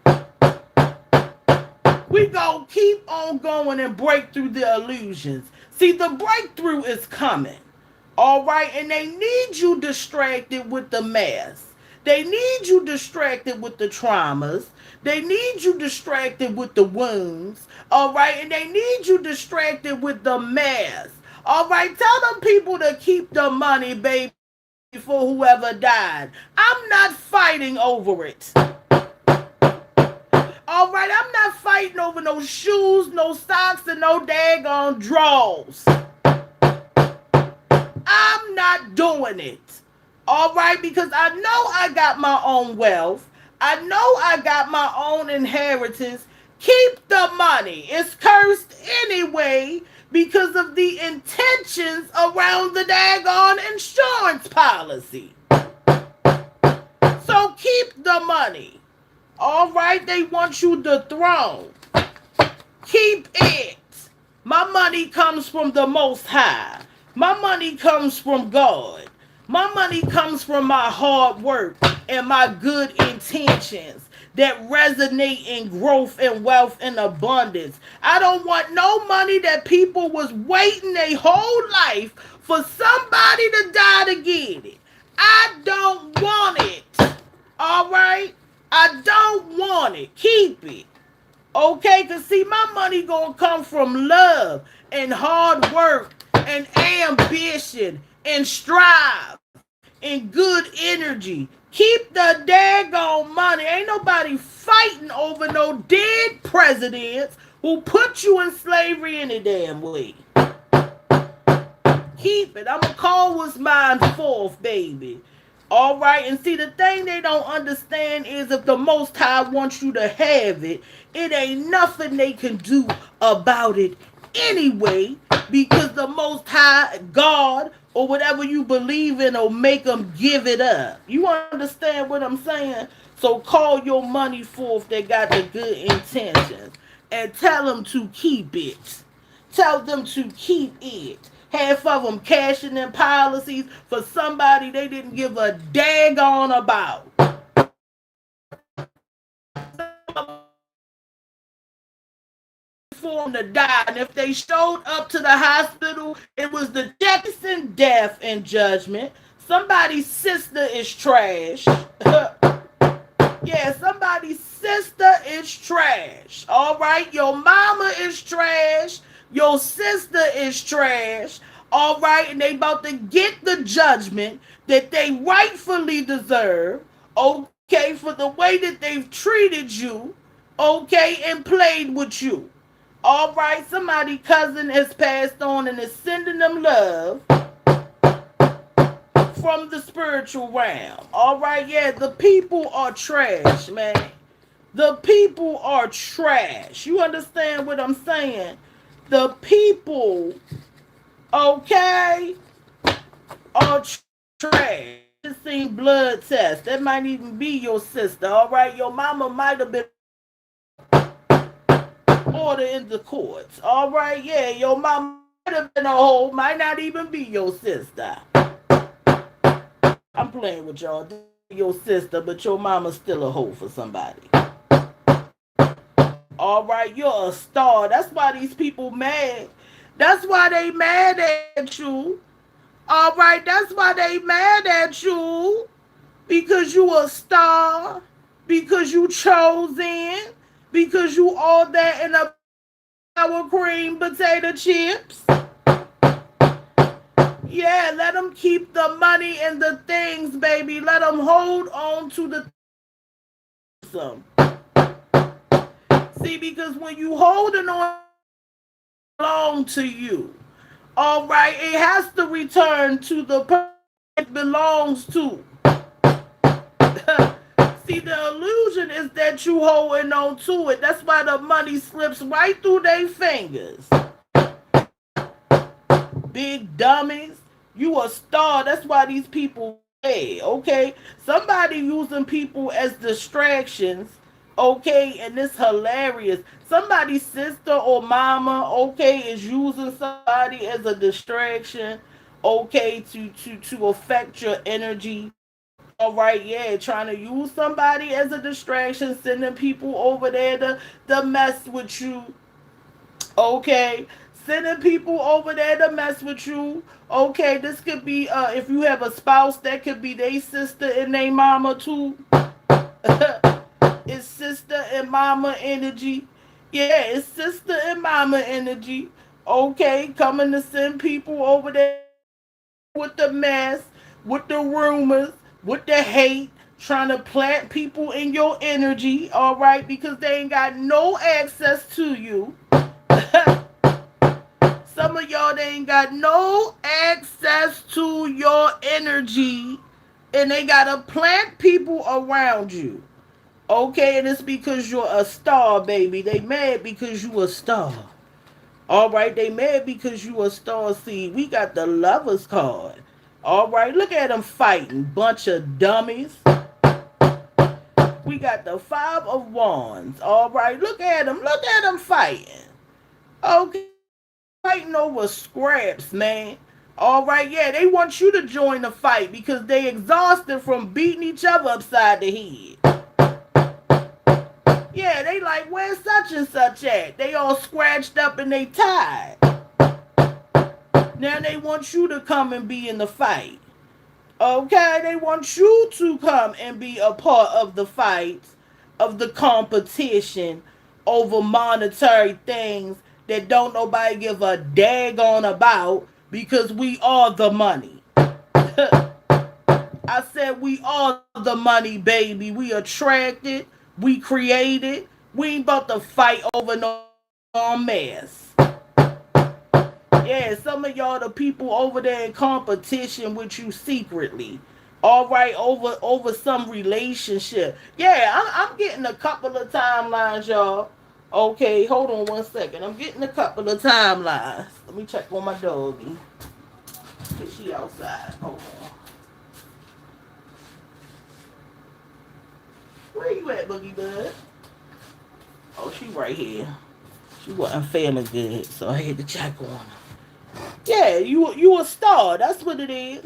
We gonna keep on going and break through the illusions. See, the breakthrough is coming. All right, and they need you distracted with the mess. They need you distracted with the traumas. They need you distracted with the wounds. All right. And they need you distracted with the mess. All right. Tell them people to keep the money, baby, for whoever died. I'm not fighting over it. All right. I'm not fighting over no shoes, no socks, and no daggone drawers. I'm not doing it. All right, because I know I got my own wealth. I know I got my own inheritance. Keep the money. It's cursed anyway because of the intentions around the daggone insurance policy. So keep the money. All right, they want you the throne. Keep it. My money comes from the Most High. My money comes from God. My money comes from my hard work and my good intentions that resonate in growth and wealth and abundance. I don't want no money that people was waiting their whole life for somebody to die to get it. I don't want it. All right? I don't want it. Keep it. Okay, cause see, my money gonna come from love and hard work and ambition and strive and good energy. Keep the daggone money. Ain't nobody fighting over no dead presidents who put you in slavery any damn way. Keep it. I'ma call what's mine forth, baby. All right, and see, the thing they don't understand is if the Most High wants you to have it, it ain't nothing they can do about it anyway, because the Most High, God, or whatever you believe in, will make them give it up. You understand what I'm saying? So call your money forth that got the good intentions and tell them to keep it. Tell them to keep it. Half of them cashing in policies for somebody they didn't give a daggone about. For them to die, and if they showed up to the hospital, it was the Jackson death and judgment. Somebody's sister is trash. Yeah, somebody's sister is trash. All right, your mama is trash. Your sister is trash. All right, and they about to get the judgment that they rightfully deserve. Okay, for the way that they've treated you. Okay, and played with you. All right, somebody cousin has passed on and is sending them love from the spiritual realm. All right, yeah, the people are trash, man. The people are trash. You understand what I'm saying? The people, okay, are trash. Just seen blood test. That might even be your sister. All right, your mama might have been order in the courts. All right, yeah, your mama might have been a hoe. Might not even be your sister. I'm playing with y'all. Your sister, but your mama's still a hoe for somebody. All right, you're a star. That's why these people mad. That's why they mad at you. All right, that's why they mad at you. Because you a star. Because you chosen. Because you all that in a sour cream potato chips. Yeah, let them keep the money and the things, baby. Let them hold on to the some. See, because when you holding on belong to you, all right, it has to return to the person it belongs to. See, the illusion is that you holding on to it. That's why the money slips right through their fingers. Big dummies. You a star. That's why these people pay, okay? Somebody using people as distractions, okay? And it's hilarious. Somebody's sister or mama, okay, is using somebody as a distraction, okay, to affect your energy. All right, yeah, trying to use somebody as a distraction, sending people over there to mess with you. Okay, Sending people over there to mess with you. Okay, this could be if you have a spouse, that could be their sister and their mama too. It's sister and mama energy. Yeah, it's sister and mama energy. Okay, coming to send people over there with the mess, with the rumors, with the hate, trying to plant people in your energy, all right, because they ain't got no access to you. Some of y'all, they ain't got no access to your energy, and they gotta plant people around you. Okay, and it's because you're a star, baby. They mad because you a star. All right, they mad because you a star seed. We got the lovers card. All right, look at them fighting, bunch of dummies. We got the five of wands. All right, look at them fighting. Okay, fighting over scraps, man. All right, yeah, they want you to join the fight because they exhausted from beating each other upside the head. Yeah, they like, where's such and such at? They all scratched up and they tired. Now they want you to come and be in the fight. Okay, they want you to come and be a part of the fight, of the competition over monetary things that don't nobody give a daggone about because we are the money. I said we are the money, baby. We attracted, we created. We ain't about to fight over no mess. Yeah, some of y'all the people over there in competition with you secretly. All right, over some relationship. Yeah, I'm getting a couple of timelines, y'all. Okay, hold on one second. I'm getting a couple of timelines. Let me check on my doggy. Is she outside? Hold on. Where you at, Boogie Bud? Oh, she right here. She wasn't feeling good, so I had to check on her. Yeah, you a star. That's what it is.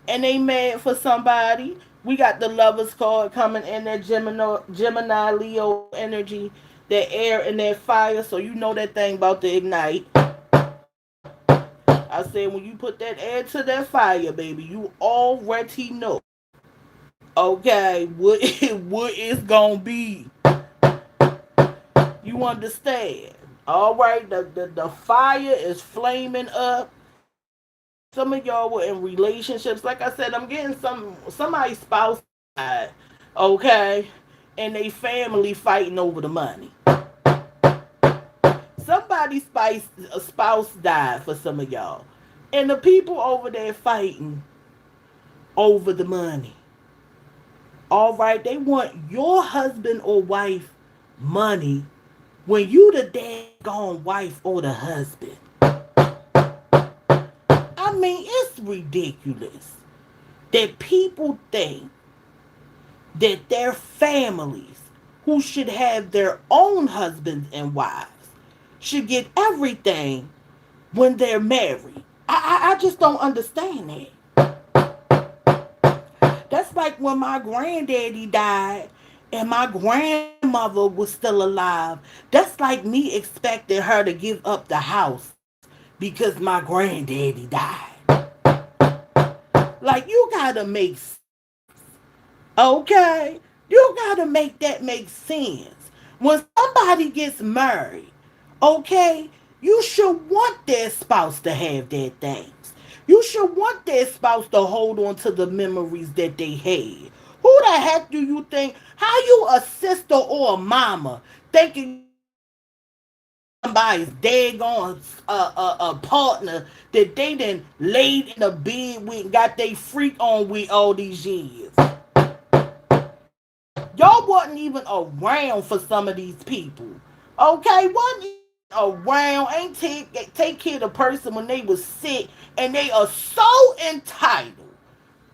And they mad for somebody. We got the lovers card coming in, that Gemini Leo energy, that air and that fire. So you know that thing about to ignite. I said when you put that air to that fire, baby, you already know. Okay, what is gonna be. You understand? All right, the fire is flaming up. Some of y'all were in relationships. Like I said, I'm getting somebody's spouse died, okay, and they family fighting over the money. Somebody's spouse died for some of y'all, and the people over there fighting over the money. All right, they want your husband or wife money when you the daggone wife or the husband. I mean, it's ridiculous that people think that their families, who should have their own husbands and wives, should get everything when they're married. I just don't understand that. That's like when my granddaddy died and my grandmother was still alive. That's like me expecting her to give up the house because my granddaddy died. Like, you gotta make, okay? You gotta make that make sense. When somebody gets married, okay, you should want their spouse to have their things. You should want their spouse to hold on to the memories that they had. Who the heck do you think? How you a sister or a mama thinking you somebody's daggone a partner that they done laid in a bed with and got they freak on with all these years? Y'all wasn't even around for some of these people. Okay, wasn't around, ain't take care of the person when they was sick, and they are so entitled.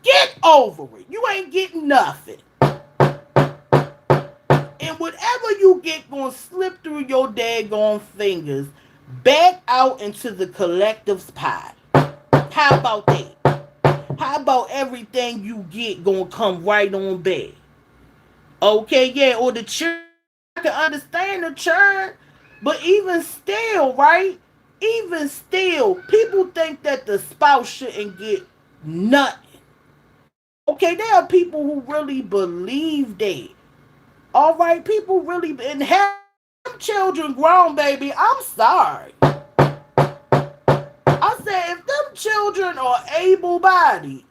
Get over it. You ain't getting nothing. And whatever you get gonna slip through your daggone fingers back out into the collective's pie. How about that? How about everything you get gonna come right on back? Okay, yeah, or the churn. I can understand the churn, but even still, right? Even still, people think that the spouse shouldn't get nothing. Okay, there are people who really believe that. All right, people really, and have them children grown, baby. I'm sorry. I said, if them children are able bodied,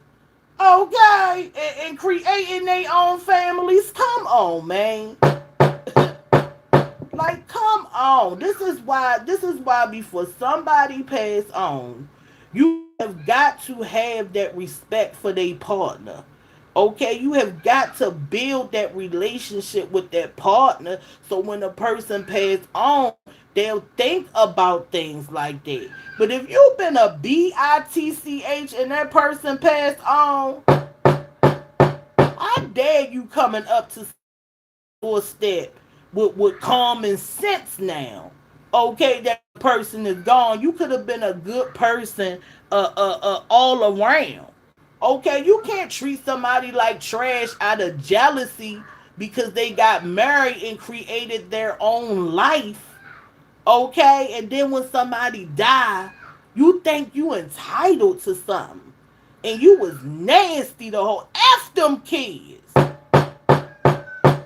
okay, and creating their own families, come on, man. Like, come on. This is why before somebody pass on, you have got to have that respect for their partner. Okay, you have got to build that relationship with that partner so when a person pass on, they'll think about things like that. But if you've been a bitch and that person passed on, I dare you coming up to doorstep with common sense now. Okay, that person is gone. You could have been a good person all around. Okay, you can't treat somebody like trash out of jealousy because they got married and created their own life. Okay, and then when somebody die, you think you entitled to something. And you was nasty the whole F them kids.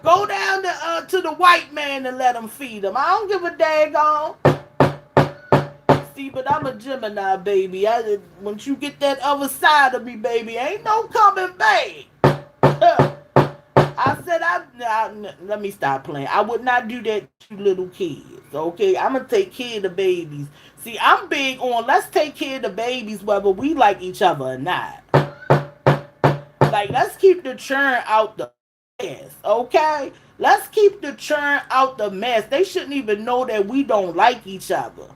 Go down to the white man and let him feed them. I don't give a daggone. See, but I'm a Gemini, baby. Once you get that other side of me, baby, ain't no coming back. I said, let me stop playing. I would not do that to little kids, okay? I'm going to take care of the babies. See, I'm big on let's take care of the babies whether we like each other or not. Like, let's keep the churn out the mess, okay? Let's keep the churn out the mess. They shouldn't even know that we don't like each other.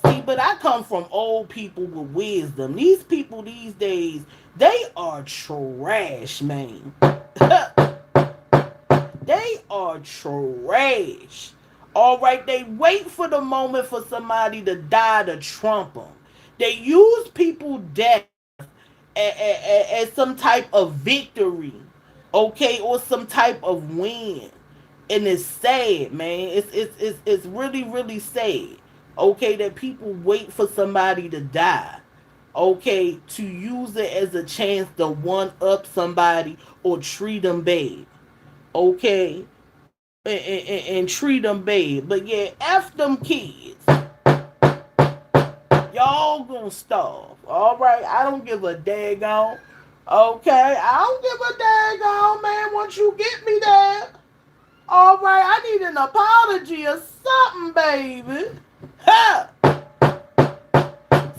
See, but I come from old people with wisdom. These people these days, they are trash, man. They are trash. All right, they wait for the moment for somebody to die to trump them. They use people's death as some type of victory, okay, or some type of win. And it's sad, man. It's really really sad. Okay, that people wait for somebody to die. Okay, to use it as a chance to one up somebody or treat them bad. Okay, and treat them bad. But yeah, F them kids. Y'all gonna starve. Alright? I don't give a daggone. Okay? I don't give a daggone, man. Once you get me there. Alright, I need an apology or something, baby. Ha!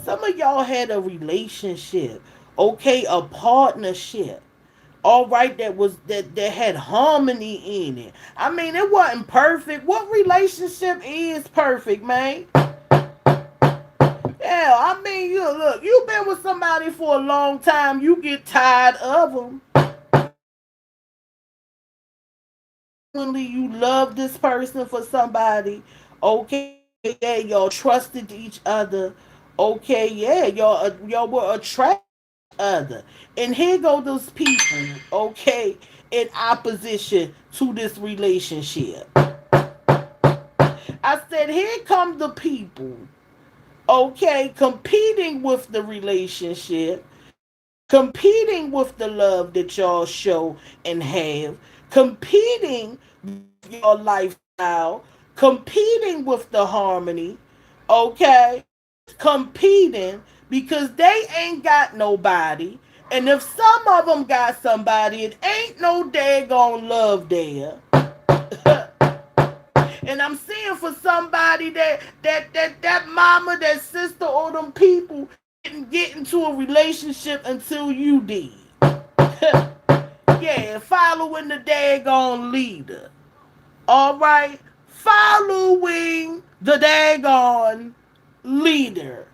Some of y'all had a relationship. Okay, a partnership. Alright, that had harmony in it. I mean, it wasn't perfect. What relationship is perfect, man? Yeah, I mean, you've been with somebody for a long time. You get tired of them. Genuinely, you love this person for somebody. Okay, yeah, y'all trusted each other. Okay, yeah, y'all were attracted to each other. And here go those people. Okay, in opposition to this relationship. I said, here come the people. Okay, competing with the relationship, competing with the love that y'all show and have, competing with your lifestyle, competing with the harmony, okay? Competing because they ain't got nobody. And if some of them got somebody, it ain't no daggone love there. And I'm saying for somebody that mama, that sister, or them people didn't get into a relationship until you did. Yeah, following the daggone leader. Alright? Following the daggone leader.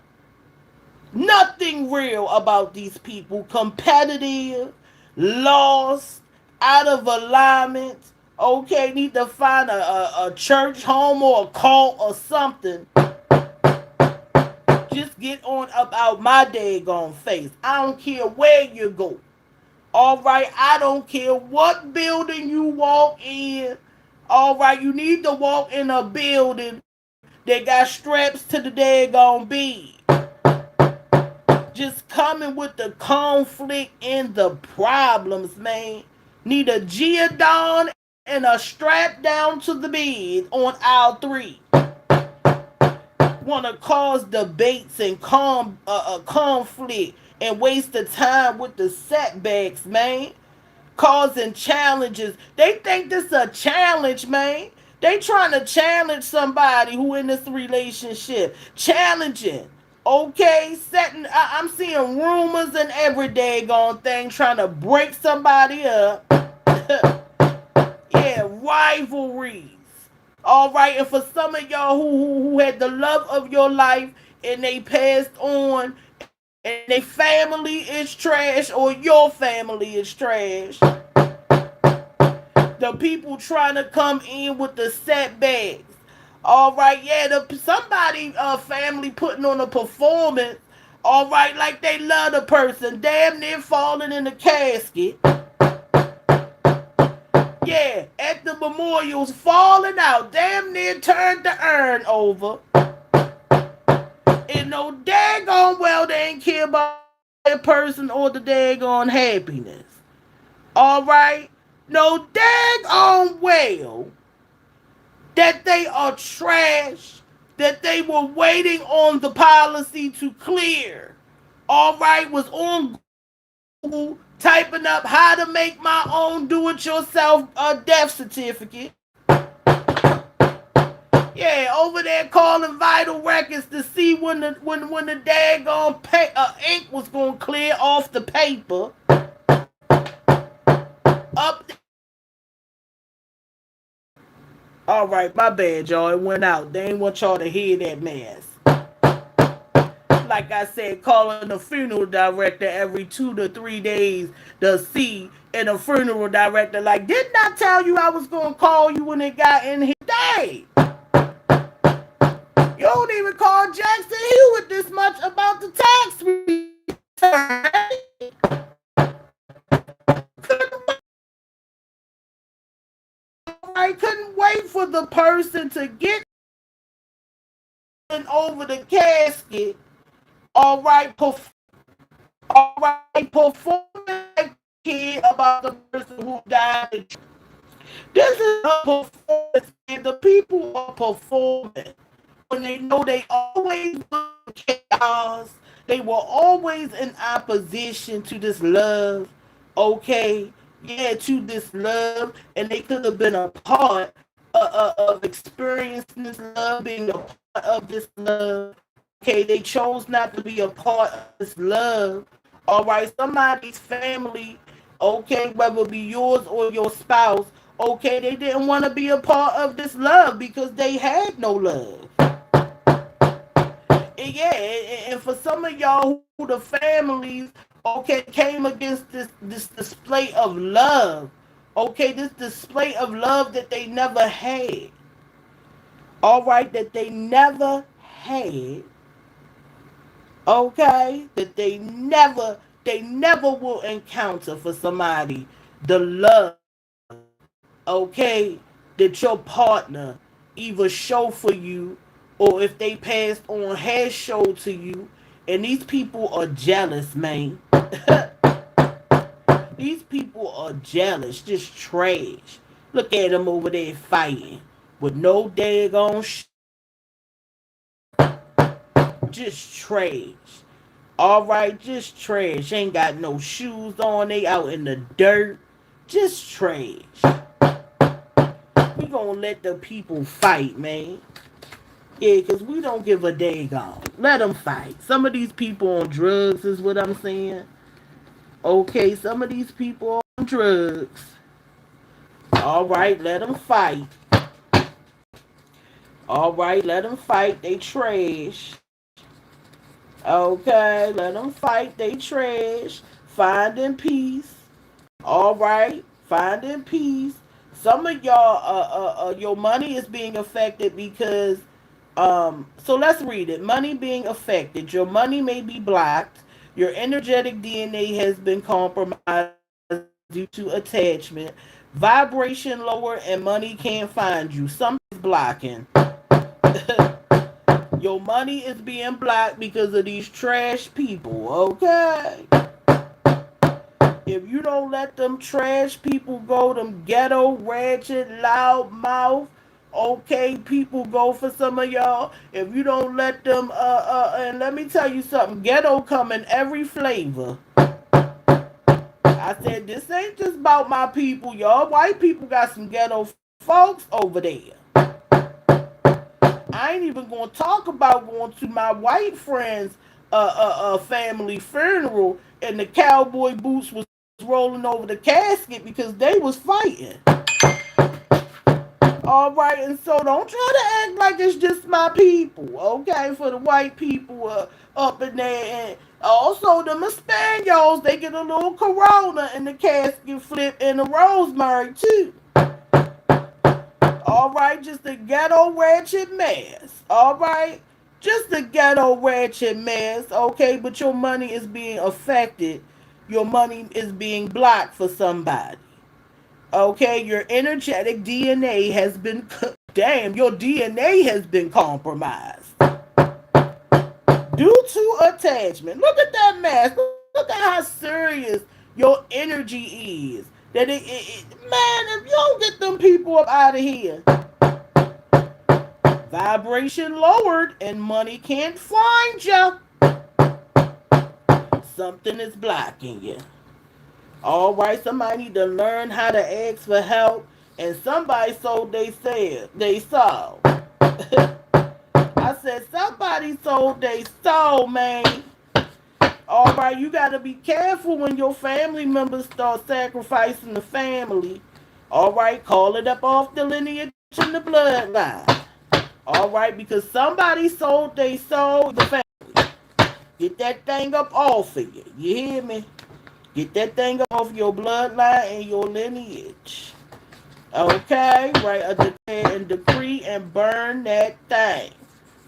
Nothing real about these people. Competitive, lost, out of alignment. Okay, need to find a church home or a cult or something. Just get on about my daggone face. I don't care where you go. Alright, I don't care what building you walk in. Alright, you need to walk in a building They got straps to the daggone bed. Just coming with the conflict and the problems, man. Need a geodon and a strap down to the bed on aisle 3. Want to cause debates and conflict and waste the time with the setbacks, man. Causing challenges. They think this is a challenge, man. They trying to challenge somebody who in this relationship. Challenging. Okay, I'm seeing rumors and every daggone thing trying to break somebody up. Yeah, rivalries. All right, and for some of y'all who had the love of your life and they passed on and their family is trash or your family is trash, the people trying to come in with the setbacks. All right, yeah, somebody family putting on a performance. All right, like they love the person, damn near falling in the casket. Yeah, at the memorials, falling out, damn near turned the urn over. And no daggone well they ain't care about that person or the daggone happiness. All right, no daggone well that they are trash, that they were waiting on the policy to clear. All right, was on Google typing up how to make my own do-it-yourself death certificate. Yeah, over there calling Vital Records to see when the daggone ink was gonna clear off the paper. Up. All right, my bad, y'all. It went out. They ain't want y'all to hear that mess. Like I said, calling the funeral director every 2 to 3 days to see, and the funeral director like, didn't I tell you I was gonna call you when it got in here? Dang! You don't even call Jackson Hewitt this much about the tax return. I couldn't wait for the person to get over the casket. All right, performing kid about the person who died. This is a performance, and the people are performing when they know they always were chaos. They were always in opposition to this love. Okay, yeah, to this love, and they could have been a part of experiencing this love, being a part of this love. Okay, they chose not to be a part of this love. All right, somebody's family, okay, whether it be yours or your spouse, okay, they didn't want to be a part of this love because they had no love. And yeah, and for some of y'all who the families, okay, came against this display of love, okay, this display of love that they never had, all right, that they never had, okay, that they never will encounter for somebody the love, okay, that your partner either show for you or if they passed on has showed to you. And these people are jealous, man. These people are jealous, just trash. Look at them over there fighting with no daggone just trash. All right, just trash. Ain't got no shoes on. They out in the dirt. Just trash. We gonna let the people fight, man. Yeah, because we don't give a daggone. Let them fight. Some of these people on drugs is what I'm saying. Okay, some of these people on drugs. All right, let them fight. All right, let them fight. They trash. Okay, let them fight. They trash. Finding peace. All right, finding peace. Some of y'all, your money is being affected because, so let's read it. Money being affected. Your money may be blocked. Your energetic DNA has been compromised due to attachment. Vibration lower and money can't find you. Something's blocking. Your money is being blocked because of these trash people, okay? If you don't let them trash people go, them ghetto, ratchet, loud mouth, okay, people go for some of y'all. If you don't let them, and let me tell you something, ghetto come in every flavor. I said, this ain't just about my people, y'all. White people got some ghetto folks over there. I ain't even gonna talk about going to my white friends' family funeral and the cowboy boots was rolling over the casket because they was fighting. All right, and so don't try to act like it's just my people, okay? For the white people up in there, and also the Spaniards, they get a little Corona in the casket flip and the rosemary too. All right, just a ghetto ratchet mess. All right, just a ghetto ratchet mess. Okay, but your money is being affected. Your money is being blocked for somebody. Okay, your energetic DNA has been damn. Your DNA has been compromised due to attachment. Look at that mess. Look at how serious your energy is. That man, if you don't get them people up out of here, vibration lowered and money can't find you. Something is blocking you. All right, somebody need to learn how to ask for help, and somebody sold they soul. I said somebody sold they soul, man. All right, you got to be careful when your family members start sacrificing the family. All right, call it up off the lineage and the bloodline. All right, because somebody sold they soul the family. Get that thing up off of you. You hear me? Get that thing off your bloodline and your lineage. Okay, right? A declare and decree and burn that thing.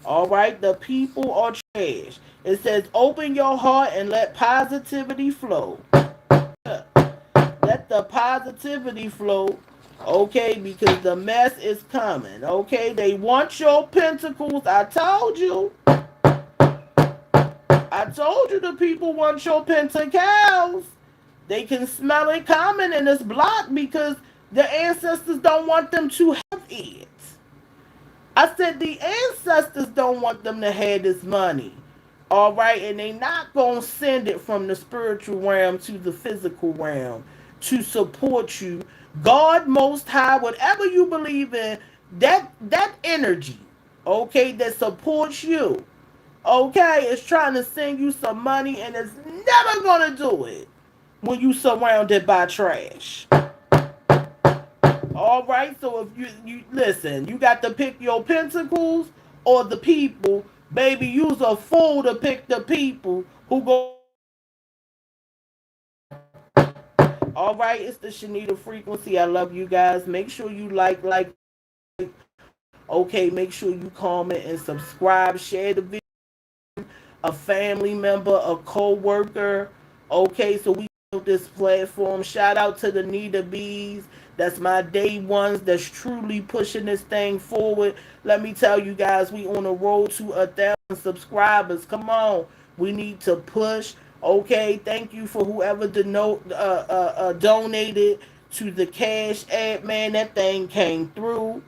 All right, the people are trash. It says, open your heart and let positivity flow. Let the positivity flow. Okay, because the mess is coming. Okay, they want your pentacles. I told you. I told you the people want your pentacles. They can smell it coming and it's blocked because the ancestors don't want them to have it. I said the ancestors don't want them to have this money. All right, and they not going to send it from the spiritual realm to the physical realm to support you. God most high, whatever you believe in, that energy, okay, that supports you, okay, is trying to send you some money and it's never going to do it when you surrounded by trash. All right, so if you listen, you got to pick your pentacles or the people. Baby, you's a fool to pick the people who gonna support you. All right, it's the Shenita frequency. I love you guys. Make sure you like. Okay, make sure you comment and subscribe. Share the video. A family member, a co-worker. Okay, so we built this platform. Shout out to the Nita Bees. That's my day ones that's truly pushing this thing forward. Let me tell you guys, we on the road to 1,000 subscribers. Come on. We need to push. Okay, thank you for whoever donated to the Cash App, man. That thing came through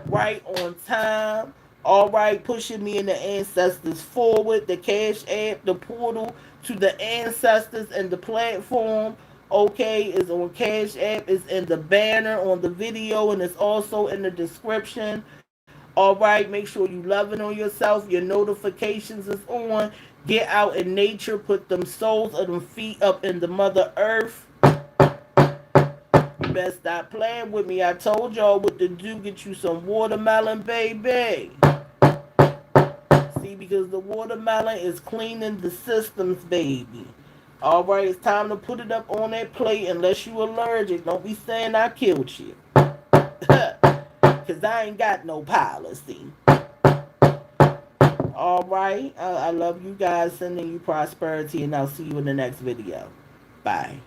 right on time. All right, pushing me and the ancestors forward. The Cash App, the portal to the ancestors and the platform. Okay, is on Cash App. Is in the banner on the video, and it's also in the description. All right, make sure you loving on yourself. Your notifications is on. Get out in nature. Put them soles of them feet up in the Mother Earth. You better stop playing with me. I told y'all what to do. Get you some watermelon, baby. See, because the watermelon is cleaning the systems, baby. All right, it's time to put it up on that plate unless you allergic. Don't be saying I killed you. Because I ain't got no policy. All right, I love you guys. Sending you prosperity, and I'll see you in the next video. Bye.